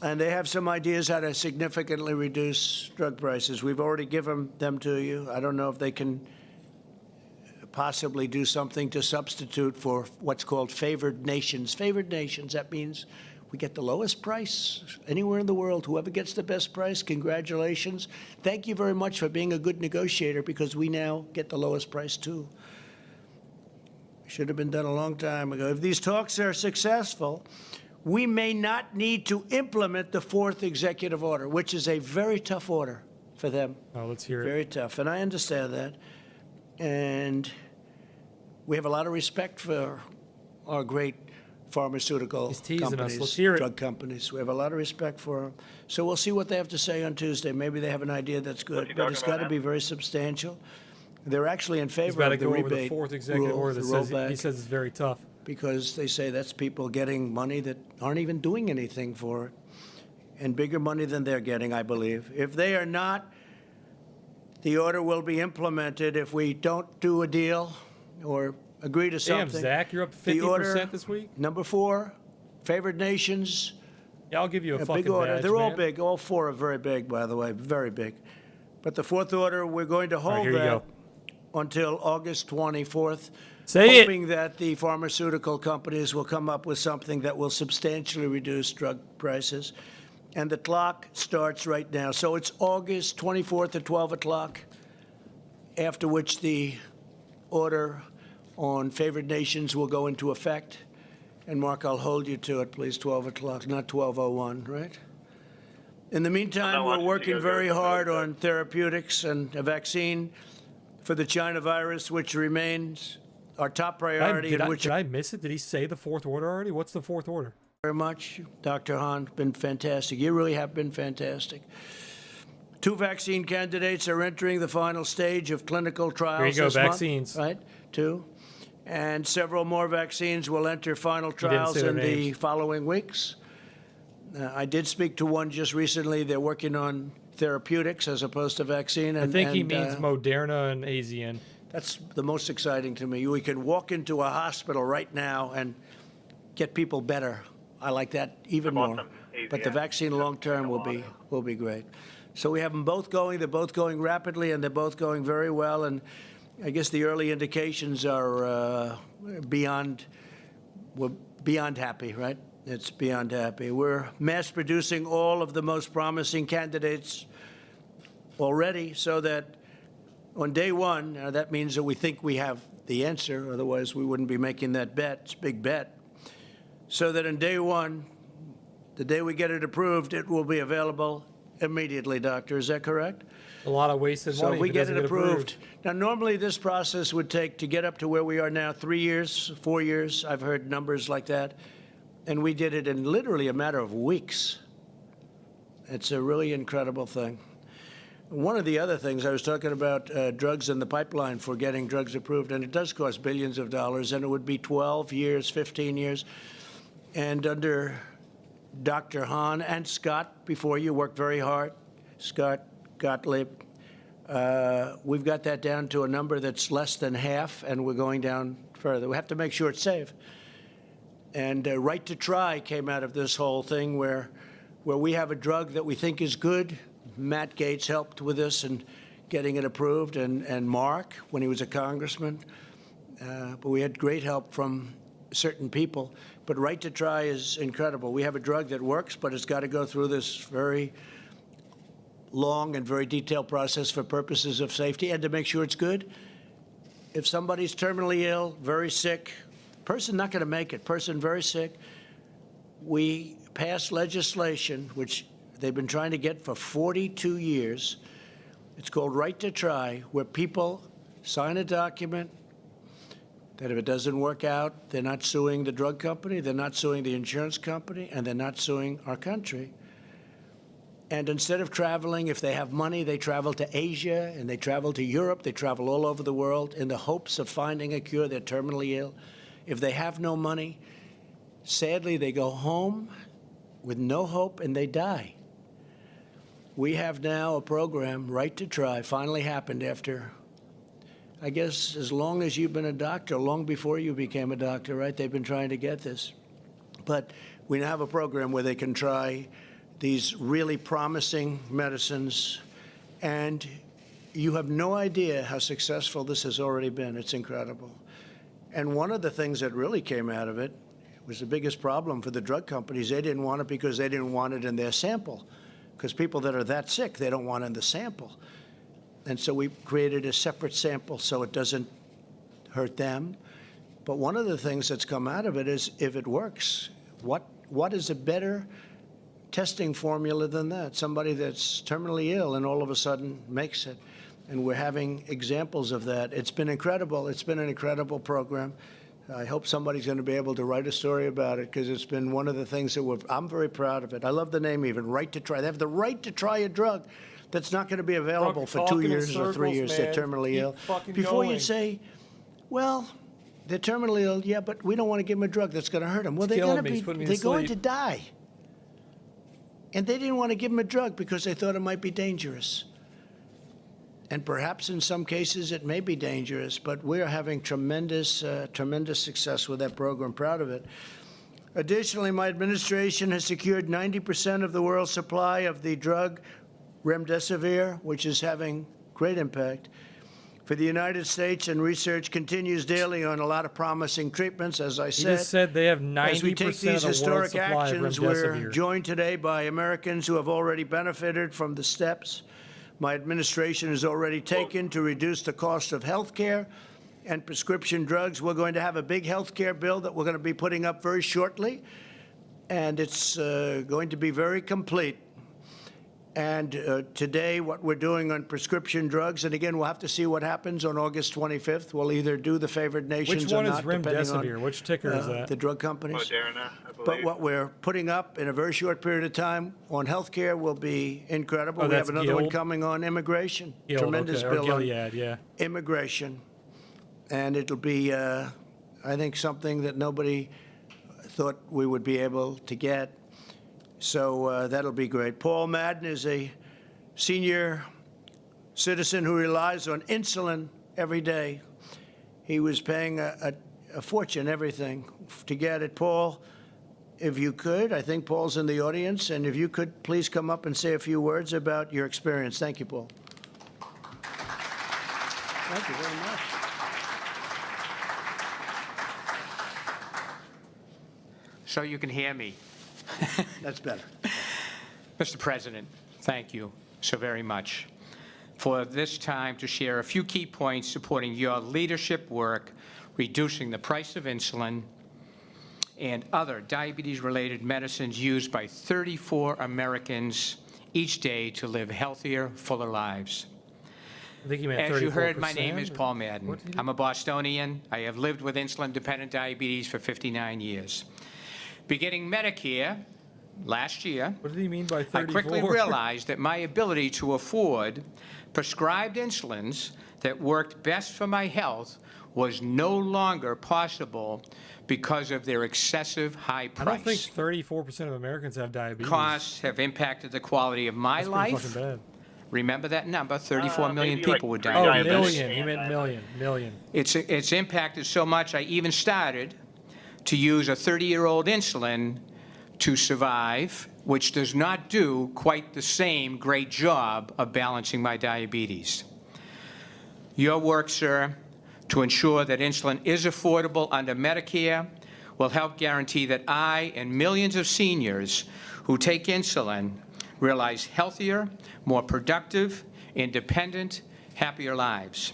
[SPEAKER 3] And they have some ideas how to significantly reduce drug prices. We've already given them to you. I don't know if they can possibly do something to substitute for what's called favored nations. Favored nations, that means we get the lowest price anywhere in the world. Whoever gets the best price, congratulations. Thank you very much for being a good negotiator, because we now get the lowest price too. Should have been done a long time ago. If these talks are successful, we may not need to implement the fourth executive order, which is a very tough order for them.
[SPEAKER 1] Oh, let's hear it.
[SPEAKER 3] Very tough, and I understand that. And we have a lot of respect for our great pharmaceutical
[SPEAKER 1] He's teasing us.
[SPEAKER 3] companies,
[SPEAKER 1] Let's hear it.
[SPEAKER 3] drug companies. We have a lot of respect for them. So we'll see what they have to say on Tuesday. Maybe they have an idea that's good,
[SPEAKER 2] he
[SPEAKER 3] but it's
[SPEAKER 2] talking
[SPEAKER 3] got
[SPEAKER 2] about
[SPEAKER 3] to
[SPEAKER 2] now?
[SPEAKER 3] be very substantial. They're actually in
[SPEAKER 1] He's
[SPEAKER 3] favor
[SPEAKER 1] about to
[SPEAKER 3] of the
[SPEAKER 1] go over the
[SPEAKER 3] rebate
[SPEAKER 1] fourth executive
[SPEAKER 3] rule,
[SPEAKER 1] order
[SPEAKER 3] the
[SPEAKER 1] that says
[SPEAKER 3] rollback,
[SPEAKER 1] he says it's very tough.
[SPEAKER 3] because they say that's people getting money that aren't even doing anything for it, and bigger money than they're getting, I believe. If they are not, the order will be implemented if we don't do a deal or agree to
[SPEAKER 1] Damn,
[SPEAKER 3] something.
[SPEAKER 1] Zach, you're up
[SPEAKER 3] The
[SPEAKER 1] 50%
[SPEAKER 3] order,
[SPEAKER 1] this week?
[SPEAKER 3] number 4, favored nations,
[SPEAKER 1] Yeah, I'll give you a
[SPEAKER 3] a
[SPEAKER 1] fucking
[SPEAKER 3] big order.
[SPEAKER 1] badge,
[SPEAKER 3] They're all
[SPEAKER 1] man.
[SPEAKER 3] big. All 4 are very big, by the way, very big. But the 4th order, we're going to
[SPEAKER 1] right,
[SPEAKER 3] hold
[SPEAKER 1] here you
[SPEAKER 3] that
[SPEAKER 1] go.
[SPEAKER 3] until August 24th.
[SPEAKER 1] Say it.
[SPEAKER 3] Hoping that the pharmaceutical companies will come up with something that will substantially reduce drug prices. And the clock starts right now. So it's August 24th at 12 o'clock, after which the order on favored nations will go into effect. And Mark, I'll hold you to it, please, 12 o'clock, not 12:01, right? In the meantime, we're
[SPEAKER 2] watching
[SPEAKER 3] working
[SPEAKER 2] you guys
[SPEAKER 3] very
[SPEAKER 2] go
[SPEAKER 3] hard
[SPEAKER 2] really
[SPEAKER 3] on therapeutics and a vaccine for the China virus, which remains our top priority,
[SPEAKER 1] Did
[SPEAKER 3] and which
[SPEAKER 1] did I miss it? Did he say the fourth order already? What's the fourth order?
[SPEAKER 3] very much, Dr. Hahn, been fantastic. You really have been fantastic. 2 vaccine candidates are entering the final stage of clinical trials
[SPEAKER 1] Here you go,
[SPEAKER 3] this month,
[SPEAKER 1] vaccines.
[SPEAKER 3] right? 2. And several more vaccines will enter final
[SPEAKER 1] didn't
[SPEAKER 3] trials
[SPEAKER 1] say their
[SPEAKER 3] in the
[SPEAKER 1] names.
[SPEAKER 3] following weeks. I did speak to one just recently. They're working on therapeutics as opposed to vaccine. And,
[SPEAKER 1] I think he
[SPEAKER 3] and,
[SPEAKER 1] means Moderna and AZN.
[SPEAKER 3] That's the most exciting to me. We can walk into a hospital right now and get people better. I like that even
[SPEAKER 2] bought
[SPEAKER 3] more.
[SPEAKER 2] some
[SPEAKER 3] But the
[SPEAKER 2] AZN.
[SPEAKER 3] vaccine long term will be great. So we have them both going. They're both going rapidly, and they're both going very well. And I guess the early indications are we're beyond happy, right? It's beyond happy. We're mass producing all of the most promising candidates already, so that on day one, that means that we think we have the answer. Otherwise, we wouldn't be making that bet. It's a big bet. So that on day one, the day we get it approved, it will be available immediately, Doctor. Is that correct?
[SPEAKER 1] A lot of wasted
[SPEAKER 3] So
[SPEAKER 1] money.
[SPEAKER 3] if we
[SPEAKER 1] if
[SPEAKER 3] get
[SPEAKER 1] doesn't
[SPEAKER 3] it approved. Now, normally this process would take to get up to where we are now 3 years, 4 years. I've heard numbers like that. And we did it in literally a matter of weeks. It's a really incredible thing. One of the other things, I was talking about drugs in the pipeline for getting drugs approved, and it does cost billions of dollars, and it would be 12 years, 15 years. And under Dr. Hahn and Scott, before you, worked very hard, Scott Gottlieb, we've got that down to a number that's less than half, and we're going down further. We have to make sure it's safe. And right to try came out of this whole thing, where we have a drug that we think is good. Matt Gaetz helped with this and getting it approved, and Mark when he was a congressman. But we had great help from certain people. But right to try is incredible. We have a drug that works, but it's got to go through this very long and very detailed process for purposes of safety and to make sure it's good. If somebody's terminally ill, very sick, person not going to make it, person very sick, we passed legislation, which they've been trying to get for 42 years. It's called Right to Try, where people sign a document that if it doesn't work out, they're not suing the drug company, they're not suing the insurance company, and they're not suing our country. And instead of traveling, if they have money, they travel to Asia, and they travel to Europe, they travel all over the world in the hopes of finding a cure. They're terminally ill. If they have no money, sadly, they go home with no hope, and they die. We have now a program, Right to Try, finally happened after, I guess, as long as you've been a doctor, long before you became a doctor, right? They've been trying to get this. But we now have a program where they can try these really promising medicines, and you have no idea how successful this has already been. It's incredible. And one of the things that really came out of it was the biggest problem for the drug companies. They didn't want it because they didn't want it in their sample, because people that are that sick, they don't want it in the sample. And so we created a separate sample so it doesn't hurt them. But one of the things that's come out of it is, if it works, what is a better testing formula than that? Somebody that's terminally ill and all of a sudden makes it. And we're having examples of that. It's been incredible. It's been an incredible program. I hope somebody's going to be able to write a story about it, because it's been one of the things that I'm very proud of it. I love the name even, Right to Try. They have the right to try a drug that's not going to be available for 2 years or 3 years. They're terminally ill. Before you say, well, they're terminally ill, yeah, but we don't want to give them a drug that's going to hurt them. Well, they're going to die. And they didn't want to give them a drug because they thought it might be dangerous. And perhaps in some cases it may be dangerous, but we're having tremendous success with that program. Proud of it. Additionally, my administration has secured 90% of the world's supply of the drug remdesivir, which is having great impact for the United States, and research continues daily on a lot of promising treatments, as I said.
[SPEAKER 1] You just said they have 90%
[SPEAKER 3] as we take
[SPEAKER 1] of
[SPEAKER 3] these
[SPEAKER 1] the world's
[SPEAKER 3] historic
[SPEAKER 1] supply of
[SPEAKER 3] actions, we're
[SPEAKER 1] remdesivir.
[SPEAKER 3] joined today by Americans who have already benefited from the steps my administration has already taken to reduce the cost of health care and prescription drugs. We're going to have a big health care bill that we're going to be putting up very shortly, and it's going to be very complete. And today, what we're doing on prescription drugs, and again, we'll have to see what happens on August 25th. We'll either do the favored nations
[SPEAKER 1] Which one
[SPEAKER 3] or
[SPEAKER 1] is
[SPEAKER 3] not, depending on
[SPEAKER 1] remdesivir? Which ticker is that?
[SPEAKER 3] the drug companies.
[SPEAKER 2] Moderna, I believe.
[SPEAKER 3] But what we're putting up in a very short period of time on healthcare will be incredible.
[SPEAKER 1] Oh,
[SPEAKER 3] We have
[SPEAKER 1] that's
[SPEAKER 3] another one
[SPEAKER 1] Guild?
[SPEAKER 3] coming on immigration.
[SPEAKER 1] Guild,
[SPEAKER 3] Tremendous
[SPEAKER 1] okay, or
[SPEAKER 3] bill on
[SPEAKER 1] Gilead, yeah.
[SPEAKER 3] immigration. And it'll be, I think, something that nobody thought we would be able to get. So that'll be great. Paul Madden is a senior citizen who relies on insulin every day. He was paying a fortune, everything, to get it. Paul, if you could, I think Paul's in the audience, and if you could please come up and say a few words about your experience. Thank you, Paul. Thank you very much.
[SPEAKER 4] So you can hear me.
[SPEAKER 3] That's better.
[SPEAKER 4] Mr. President, thank you so very much for this time to share a few key points supporting your leadership work, reducing the price of insulin and other diabetes-related medicines used by 34 Americans each day to live healthier, fuller lives.
[SPEAKER 1] I think you meant 34%.
[SPEAKER 4] As you heard, my name is Paul Madden.
[SPEAKER 1] What did you-
[SPEAKER 4] I'm a Bostonian. I have lived with insulin-dependent diabetes for 59 years. Beginning Medicare last year,
[SPEAKER 1] What did he mean by 34?
[SPEAKER 4] I quickly realized that my ability to afford prescribed insulins that worked best for my health was no longer possible because of their excessive high
[SPEAKER 1] I don't think
[SPEAKER 4] price.
[SPEAKER 1] 34% of Americans have diabetes.
[SPEAKER 4] Costs have impacted the quality of my
[SPEAKER 1] That's pretty
[SPEAKER 4] life.
[SPEAKER 1] fucking bad.
[SPEAKER 4] Remember that number, 34 million
[SPEAKER 2] maybe like
[SPEAKER 4] people with
[SPEAKER 2] three
[SPEAKER 1] Oh,
[SPEAKER 4] diabetes.
[SPEAKER 1] million. You meant million.
[SPEAKER 4] It's impacted so much, I even started to use a 30-year-old insulin to survive, which does not do quite the same great job of balancing my diabetes. Your work, sir, to ensure that insulin is affordable under Medicare will help guarantee that I and millions of seniors who take insulin realize healthier, more productive, independent, happier lives.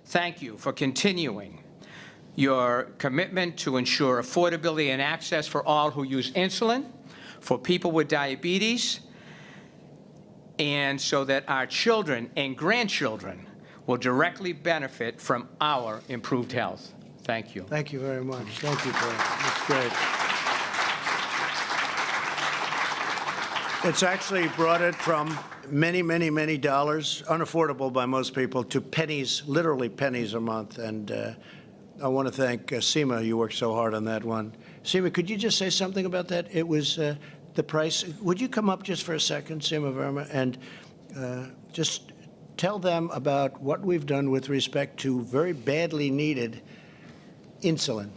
[SPEAKER 4] Thank you for continuing your commitment to ensure affordability and access for all who use insulin, for people with diabetes, and so that our children and grandchildren will directly benefit from our improved health. Thank you.
[SPEAKER 3] Thank you very much. Thank you, Paul. That's great. It's actually brought it from many, many, many dollars, unaffordable by most people, to pennies, literally pennies a month. And I want to thank Seema. You worked so hard on that one. Seema, could you just say something about that? It was the price. Would you come up just for a second, Seema Verma, and just tell them about what we've done with respect to very badly needed insulin.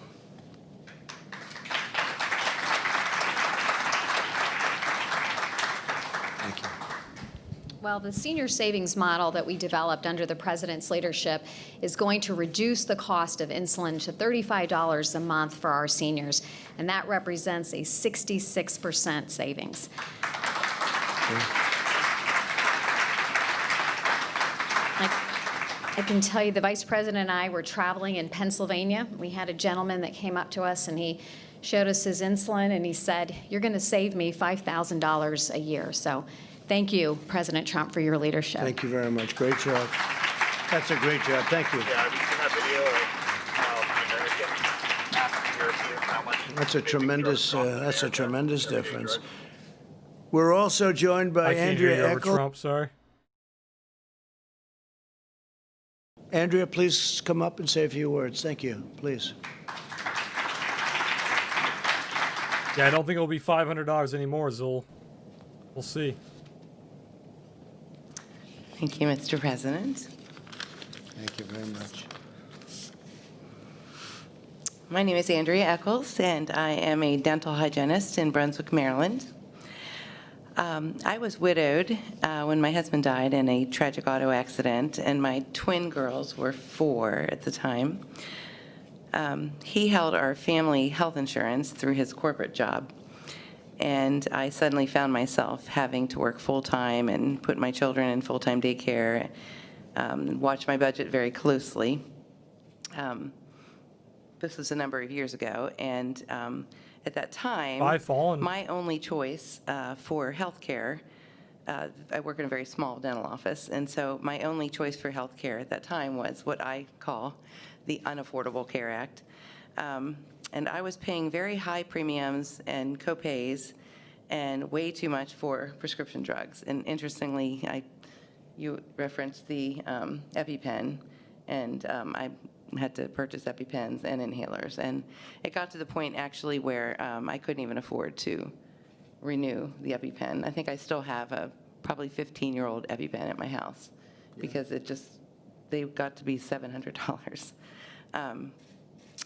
[SPEAKER 5] Well, the senior savings model that we developed under the president's leadership is going to reduce the cost of insulin to $35 a month for our seniors, and that represents a 66% savings. I can tell you the Vice President and I were traveling in Pennsylvania. We had a gentleman that came up to us and he showed us his insulin and he said, "You're going to save me $5,000 a year." So thank you, President Trump, for your leadership.
[SPEAKER 3] Thank you very much. Great job. That's a great job. Thank you.
[SPEAKER 2] Yeah, have you seen that video of Americans asking Europeans how much?
[SPEAKER 3] That's a
[SPEAKER 2] they think
[SPEAKER 3] tremendous.
[SPEAKER 2] drugs cost
[SPEAKER 3] That's a
[SPEAKER 2] America,
[SPEAKER 3] tremendous
[SPEAKER 2] everyday
[SPEAKER 3] difference.
[SPEAKER 2] drugs?
[SPEAKER 3] We're also joined by
[SPEAKER 1] I can't hear
[SPEAKER 3] Andrea
[SPEAKER 1] you over
[SPEAKER 3] Eccles.
[SPEAKER 1] Trump, sorry.
[SPEAKER 3] Andrea, please come up and say a few words. Thank you. Please.
[SPEAKER 1] Yeah, I don't think it'll be $500 anymore, Zul. We'll see.
[SPEAKER 6] Thank you, Mr. President.
[SPEAKER 3] Thank you very much.
[SPEAKER 6] My name is Andrea Eccles, and I am a dental hygienist in Brunswick, Maryland. I was widowed when my husband died in a tragic auto accident, and my twin girls were 4 at the time. He held our family health insurance through his corporate job, and I suddenly found myself having to work full-time and put my children in full-time daycare, watch my budget very closely. This was a number of years ago, and at that time,
[SPEAKER 1] Bye, Fallen.
[SPEAKER 6] my only choice for health care, I work in a very small dental office, and so my only choice for health care at that time was what I call the Unaffordable Care Act. And I was paying very high premiums and co-pays and way too much for prescription drugs. And interestingly, you referenced the EpiPen, and I had to purchase EpiPens and inhalers. And it got to the point actually where I couldn't even afford to renew the EpiPen. I think I still have a probably 15-year-old EpiPen at my house because they got to be $700.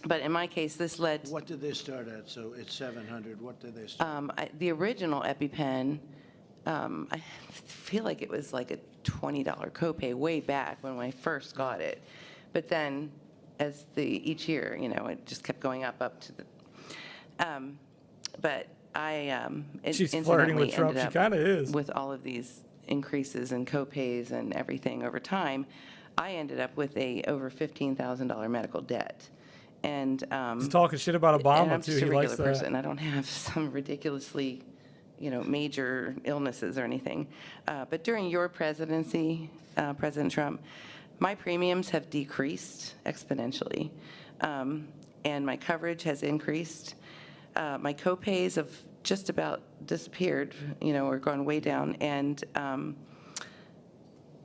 [SPEAKER 6] But in my case, this led.
[SPEAKER 3] What did they start at? So it's 700. What did they start?
[SPEAKER 6] The original EpiPen, I feel like it was like a $20 copay way back when I first got it. But then as each year, it just kept going up to the, but
[SPEAKER 1] She's flirting with Trump. She kind of is.
[SPEAKER 6] with all of these increases in copays and everything over time, I ended up with a over $15,000 medical debt. And
[SPEAKER 1] He's talking shit about
[SPEAKER 6] and
[SPEAKER 1] Obama,
[SPEAKER 6] I'm
[SPEAKER 1] too.
[SPEAKER 6] just a
[SPEAKER 1] He likes
[SPEAKER 6] regular
[SPEAKER 1] that.
[SPEAKER 6] person. I don't have some ridiculously, major illnesses or anything. But during your presidency, President Trump, my premiums have decreased exponentially, and my coverage has increased. My copays have just about disappeared, or gone way down, and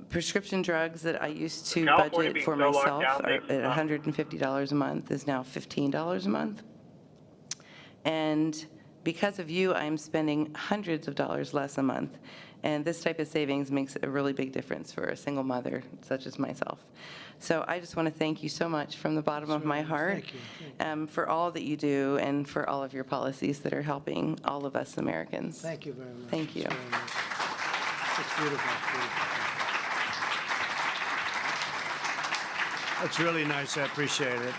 [SPEAKER 6] prescription drugs that I used to
[SPEAKER 2] California
[SPEAKER 6] budget
[SPEAKER 2] being
[SPEAKER 6] for
[SPEAKER 2] so locked
[SPEAKER 6] myself
[SPEAKER 2] down
[SPEAKER 6] are
[SPEAKER 2] makes
[SPEAKER 6] at $150 a month is now $15 a month. And because of you, I'm spending hundreds of dollars less a month. And this type of savings makes a really big difference for a single mother such as myself. So I just want to thank you so much from the bottom of my heart for all that you do and for all of your policies that are helping all of us Americans.
[SPEAKER 3] Thank you very much.
[SPEAKER 6] Thank you.
[SPEAKER 3] It's very much. It's beautiful. It's beautiful. That's really nice. I appreciate it.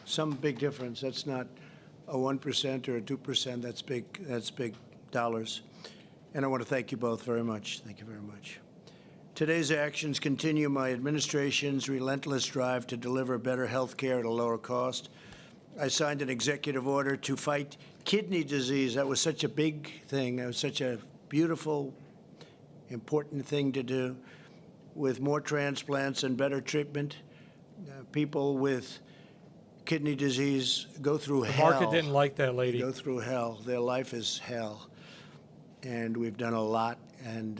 [SPEAKER 3] Some big difference. That's not a 1% or a 2%. That's big. That's big dollars. And I want to thank you both very much. Thank you very much. Today's actions continue my administration's relentless drive to deliver better health care at a lower cost. I signed an executive order to fight kidney disease. That was such a big thing. That was such a beautiful, important thing to do. With more transplants and better treatment, people with kidney disease go through
[SPEAKER 1] The
[SPEAKER 3] hell.
[SPEAKER 1] market didn't like that lady.
[SPEAKER 3] They go through hell. Their life is hell. And we've done a lot, and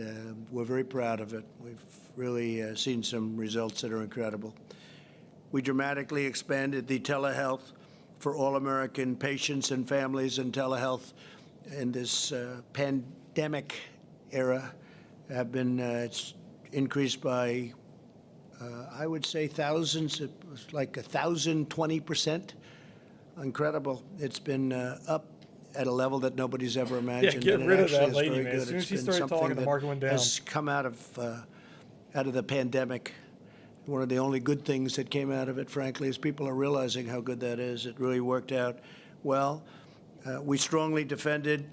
[SPEAKER 3] we're very proud of it. We've really seen some results that are incredible. We dramatically expanded the telehealth for all American patients and families, and telehealth in this pandemic era have been it's increased by, I would say, thousands, like 1,020%. Incredible. It's been up at a level that nobody's ever
[SPEAKER 1] Yeah,
[SPEAKER 3] imagined.
[SPEAKER 1] get
[SPEAKER 3] and it
[SPEAKER 1] rid of
[SPEAKER 3] actually
[SPEAKER 1] that
[SPEAKER 3] is
[SPEAKER 1] lady,
[SPEAKER 3] very
[SPEAKER 1] man.
[SPEAKER 3] good.
[SPEAKER 1] As soon as
[SPEAKER 3] It's
[SPEAKER 1] she
[SPEAKER 3] been
[SPEAKER 1] started
[SPEAKER 3] something
[SPEAKER 1] talking, the
[SPEAKER 3] that
[SPEAKER 1] market went down.
[SPEAKER 3] has come out of the pandemic. One of the only good things that came out of it, frankly, is people are realizing how good that is. It really worked out well. We strongly defended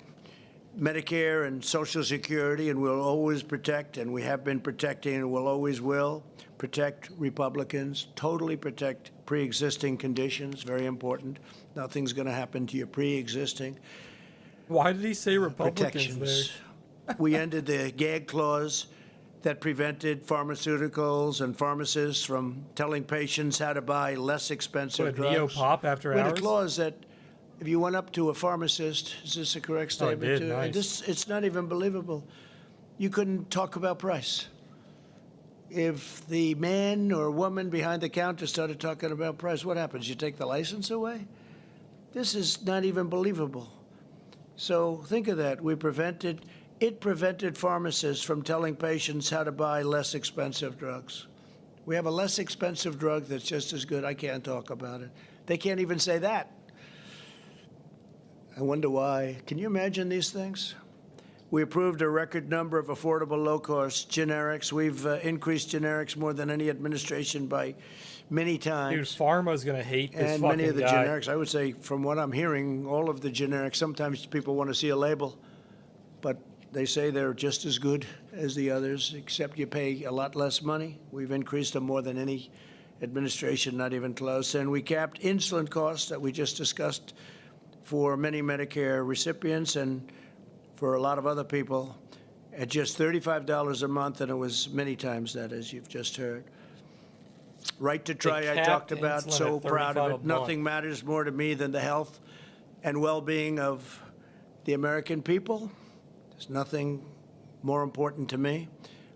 [SPEAKER 3] Medicare and Social Security, and we'll always protect, and we have been protecting, and we'll always will protect Republicans, totally protect pre-existing conditions, very important. Nothing's going to happen to your pre-existing
[SPEAKER 1] Why did he say Republicans there?
[SPEAKER 3] protections. We ended the gag clause that prevented pharmaceuticals and pharmacists from telling patients how to buy less expensive
[SPEAKER 1] What,
[SPEAKER 3] drugs.
[SPEAKER 1] Neopop after
[SPEAKER 3] We had a
[SPEAKER 1] hours?
[SPEAKER 3] clause that if you went up to a pharmacist, is this a correct statement?
[SPEAKER 1] did?
[SPEAKER 3] too? And
[SPEAKER 1] Nice.
[SPEAKER 3] it's not even believable. You couldn't talk about price. If the man or woman behind the counter started talking about price, what happens? You take the license away? This is not even believable. So think of that. It prevented pharmacists from telling patients how to buy less expensive drugs. We have a less expensive drug that's just as good. I can't talk about it. They can't even say that. I wonder why. Can you imagine these things? We approved a record number of affordable, low-cost generics. We've increased generics more than any administration by many
[SPEAKER 1] Dude,
[SPEAKER 3] times.
[SPEAKER 1] Pharma's gonna hate this
[SPEAKER 3] And
[SPEAKER 1] fucking
[SPEAKER 3] many of the
[SPEAKER 1] guy.
[SPEAKER 3] generics, I would say, from what I'm hearing, all of the generics, sometimes people want to see a label, but they say they're just as good as the others, except you pay a lot less money. We've increased them more than any administration, not even close. And we capped insulin costs that we just discussed for many Medicare recipients and for a lot of other people at just $35 a month, and it was many times that, as you've just heard. Right to try, I talked
[SPEAKER 1] capped
[SPEAKER 3] about,
[SPEAKER 1] insulin
[SPEAKER 3] so
[SPEAKER 1] at
[SPEAKER 3] proud
[SPEAKER 1] $35
[SPEAKER 3] of
[SPEAKER 1] a
[SPEAKER 3] it. Nothing
[SPEAKER 1] month.
[SPEAKER 3] matters more to me than the health and well-being of the American people. There's nothing more important to me.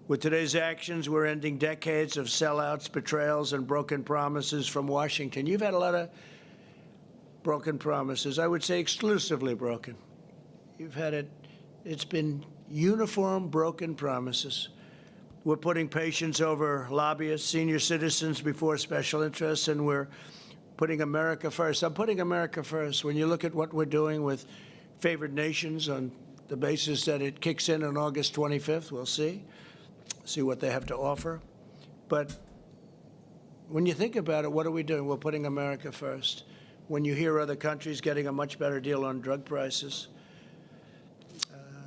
[SPEAKER 3] With today's actions, we're ending decades of sellouts, betrayals, and broken promises from Washington. You've had a lot of broken promises. I would say exclusively broken. You've had it. It's been uniform broken promises. We're putting patients over lobbyists, senior citizens before special interests, and we're putting America first. I'm putting America first. When you look at what we're doing with favored nations on the basis that it kicks in on August 25th, we'll see what they have to offer. But when you think about it, what are we doing? We're putting America first. When you hear other countries getting a much better deal on drug prices,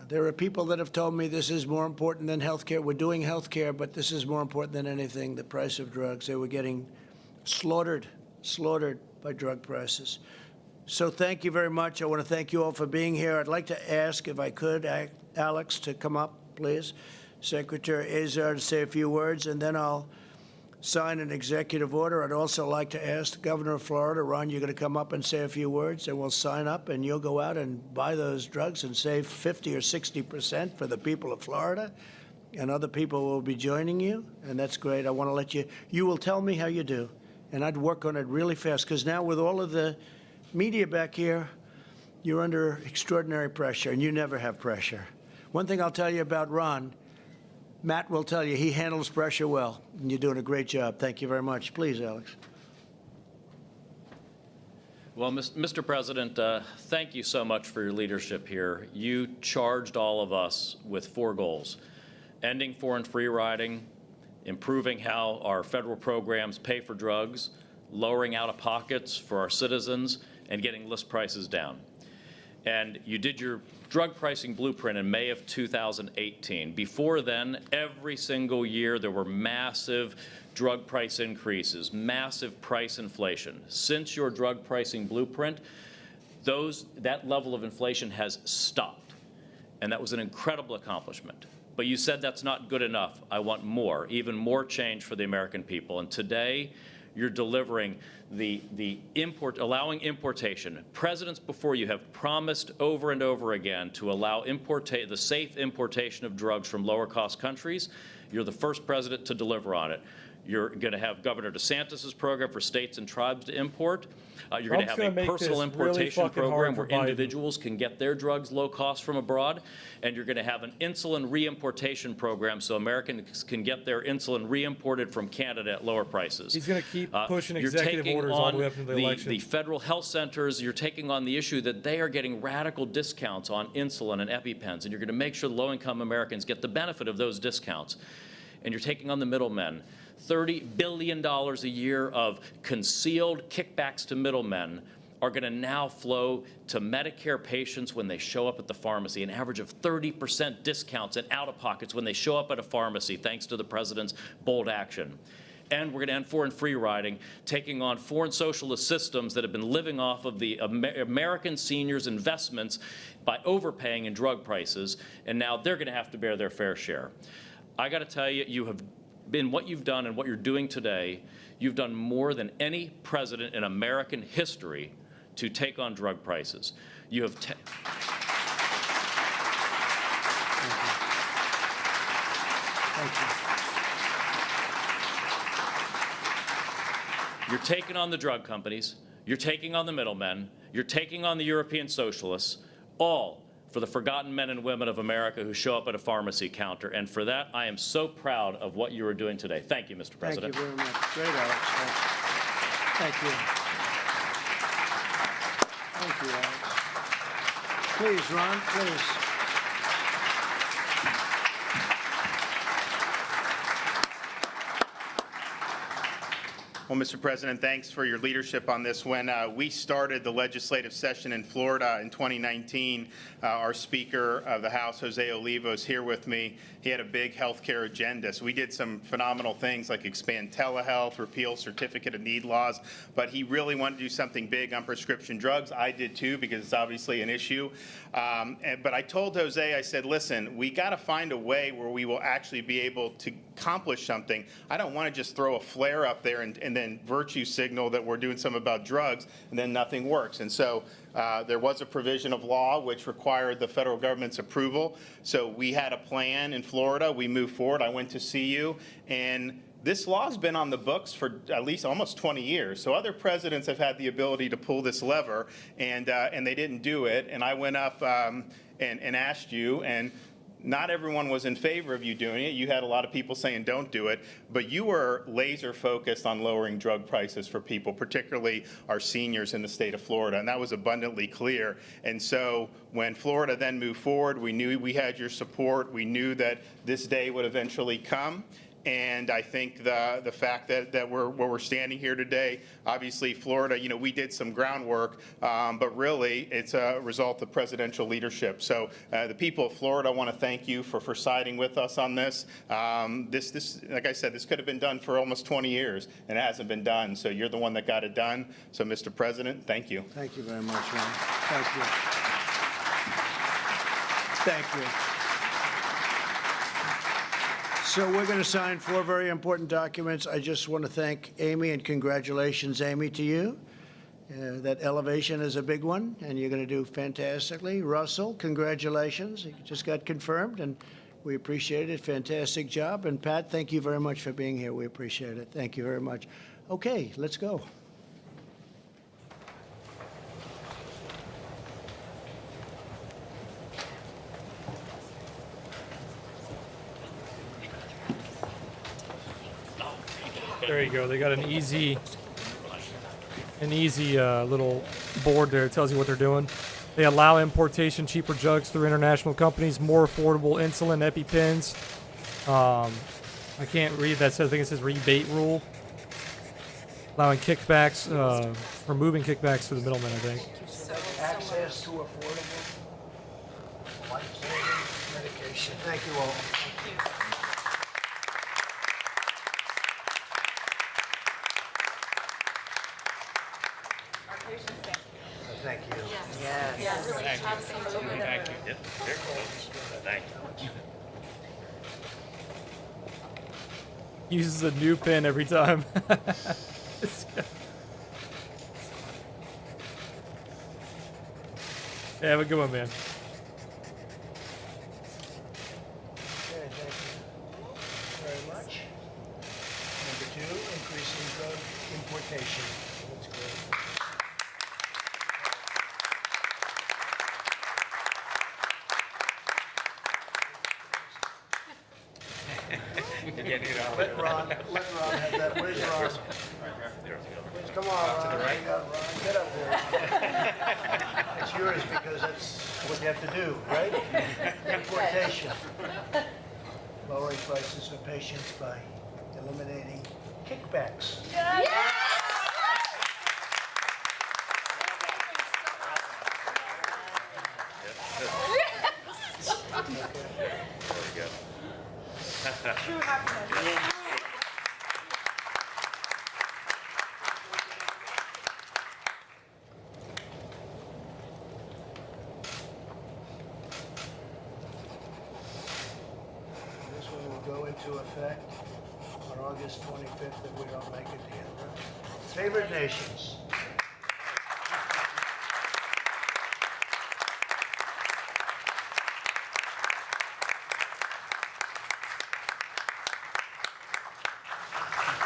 [SPEAKER 3] there are people that have told me this is more important than health care. We're doing health care, but this is more important than anything, the price of drugs. They were getting slaughtered by drug prices. So thank you very much. I want to thank you all for being here. I'd like to ask, if I could, Alex, to come up, please. Secretary Azar to say a few words, and then I'll sign an executive order. I'd also like to ask the governor of Florida, Ron, you're going to come up and say a few words, and we'll sign up, and you'll go out and buy those drugs and save 50 or 60% for the people of Florida, and other people will be joining you, and that's great. I want to let you will tell me how you do, and I'd work on it really fast, because now with all of the media back here, you're under extraordinary pressure, and you never have pressure. One thing I'll tell you about Ron, Matt will tell you he handles pressure well, and you're doing a great job. Thank you very much. Please, Alex.
[SPEAKER 7] Well, Mr. President, thank you so much for your leadership here. You charged all of us with 4 goals: ending foreign free riding, improving how our federal programs pay for drugs, lowering out-of-pockets for our citizens, and getting list prices down. And you did your drug pricing blueprint in May of 2018. Before then, every single year there were massive drug price increases, massive price inflation. Since your drug pricing blueprint, that level of inflation has stopped. And that was an incredible accomplishment. But you said that's not good enough. I want more, even more change for the American people. And today, you're delivering allowing importation. Presidents before you have promised over and over again to allow the safe importation of drugs from lower cost countries. You're the first president to deliver on it. You're going to have Governor DeSantis' program for states and tribes to import. You're going to
[SPEAKER 1] Trump's
[SPEAKER 7] have
[SPEAKER 1] gonna
[SPEAKER 7] a
[SPEAKER 1] make
[SPEAKER 7] personal
[SPEAKER 1] this really
[SPEAKER 7] importation
[SPEAKER 1] fucking hard
[SPEAKER 7] program
[SPEAKER 1] for
[SPEAKER 7] where
[SPEAKER 1] Biden.
[SPEAKER 7] individuals can get their drugs low cost from abroad. And you're going to have an insulin reimportation program so Americans can get their insulin reimported from Canada at lower prices.
[SPEAKER 1] He's going to keep pushing
[SPEAKER 7] You're
[SPEAKER 1] executive
[SPEAKER 7] taking
[SPEAKER 1] orders all
[SPEAKER 7] on
[SPEAKER 1] the way up to the election.
[SPEAKER 7] the federal health centers. You're taking on the issue that they are getting radical discounts on insulin and EpiPens, and you're going to make sure low-income Americans get the benefit of those discounts. And you're taking on the middlemen. $30 billion a year of concealed kickbacks to middlemen are going to now flow to Medicare patients when they show up at the pharmacy, an average of 30% discounts and out-of-pockets when they show up at a pharmacy, thanks to the president's bold action. And we're going to end foreign free riding, taking on foreign socialist systems that have been living off of the American seniors' investments by overpaying in drug prices, and now they're going to have to bear their fair share. I got to tell you, you have been what you've done and what you're doing today, you've done more than any president in American history to take on drug prices. You have You're taking on the drug companies, you're taking on the middlemen, you're taking on the European socialists, all for the forgotten men and women of America who show up at a pharmacy counter. And for that, I am so proud of what you are doing today. Thank you, Mr. President.
[SPEAKER 3] Thank you very much. Great, Alex. Thank you. Thank you, Alex. Please, Ron, please.
[SPEAKER 8] Well, Mr. President, thanks for your leadership on this. When we started the legislative session in Florida in 2019, our Speaker of the House, Jose Oliva, is here with me. He had a big health care agenda. So we did some phenomenal things like expand telehealth, repeal certificate of need laws, but he really wanted to do something big on prescription drugs. I did too, because it's obviously an issue. But I told Jose, I said, listen, we got to find a way where we will actually be able to accomplish something. I don't want to just throw a flare up there and then virtue signal that we're doing something about drugs and then nothing works. And so there was a provision of law which required the federal government's approval. So we had a plan in Florida. We moved forward. I went to see you, and this law has been on the books for at least almost 20 years. So other presidents have had the ability to pull this lever, and they didn't do it. And I went up and asked you, and not everyone was in favor of you doing it. You had a lot of people saying don't do it, but you were laser focused on lowering drug prices for people, particularly our seniors in the state of Florida, and that was abundantly clear. And so when Florida then moved forward, we knew we had your support. We knew that this day would eventually come. And I think the fact that we're standing here today, obviously Florida, you know, we did some groundwork, but really it's a result of presidential leadership. So the people of Florida want to thank you for siding with us on this. This, like I said, this could have been done for almost 20 years, and it hasn't been done. So you're the one that got it done. So, Mr. President, thank you.
[SPEAKER 3] Thank you very much, Ron. Thank you. Thank you. So we're going to sign 4 very important documents. I just want to thank Amy, and congratulations, Amy, to you. That elevation is a big one, and you're going to do fantastically. Russell, congratulations. You just got confirmed, and we appreciate it. Fantastic job. And Pat, thank you very much for being here. We appreciate it. Thank you very much. Okay, let's go.
[SPEAKER 1] There you go. They got an easy little board there. It tells you what they're doing. They allow importation cheaper drugs through international companies, more affordable insulin, EpiPens. I can't read that. I think it says rebate rule. Allowing kickbacks, removing kickbacks to the middlemen, I think.
[SPEAKER 3] Access to affordable, life-saving medication. Thank you all. Thank you.
[SPEAKER 6] Yes.
[SPEAKER 7] Thank you. Yep. Thank you.
[SPEAKER 1] Uses a new pen every time. Yeah, have a good one, man.
[SPEAKER 3] Okay, thank you very much. Number 2. Let Ron have that. Where's Ron? Come on, Ron. You got Ron. Get up there. It's yours because that's what you have to do, right? Importation. Lowering prices for patients by eliminating kickbacks. This one will go into effect on August 25th if we don't make it here. Favored nations.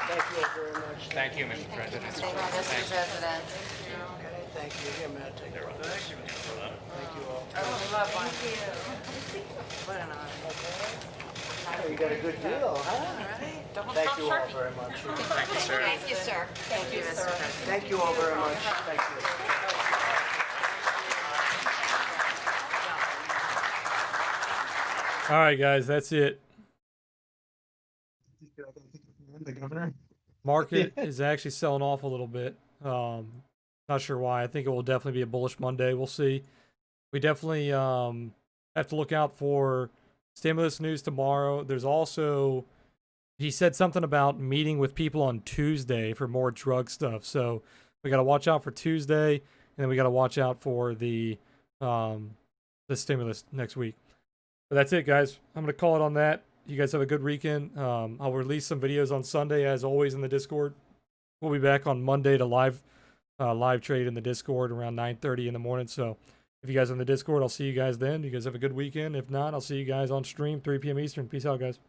[SPEAKER 3] Thank you all very much.
[SPEAKER 4] Thank you, Mr. President.
[SPEAKER 6] Mr. President.
[SPEAKER 3] Okay, thank you. Here, Matt, take it. Thank you all.
[SPEAKER 6] What an honor.
[SPEAKER 3] Oh, you got a good deal, huh? Thank you all very much.
[SPEAKER 6] Thank you, sir. Thank you, Mr. President.
[SPEAKER 3] Thank you all very much. Thank you.
[SPEAKER 1] All right, guys, that's it.
[SPEAKER 9] The governor.
[SPEAKER 1] Market is actually selling off a little bit. Not sure why. I think it will definitely be a bullish Monday. We'll see. We definitely have to look out for stimulus news tomorrow. There's also, he said something about meeting with people on Tuesday for more drug stuff. So we got to watch out for Tuesday, and then we got to watch out for the stimulus next week. But that's it, guys. I'm going to call it on that. You guys have a good weekend. I'll release some videos on Sunday, as always, in the Discord. We'll be back on Monday to live trade in the Discord around 9:30 in the morning. So if you guys are in the Discord, I'll see you guys then. You guys have a good weekend. If not, I'll see you guys on stream 3 p.m. Eastern. Peace out, guys.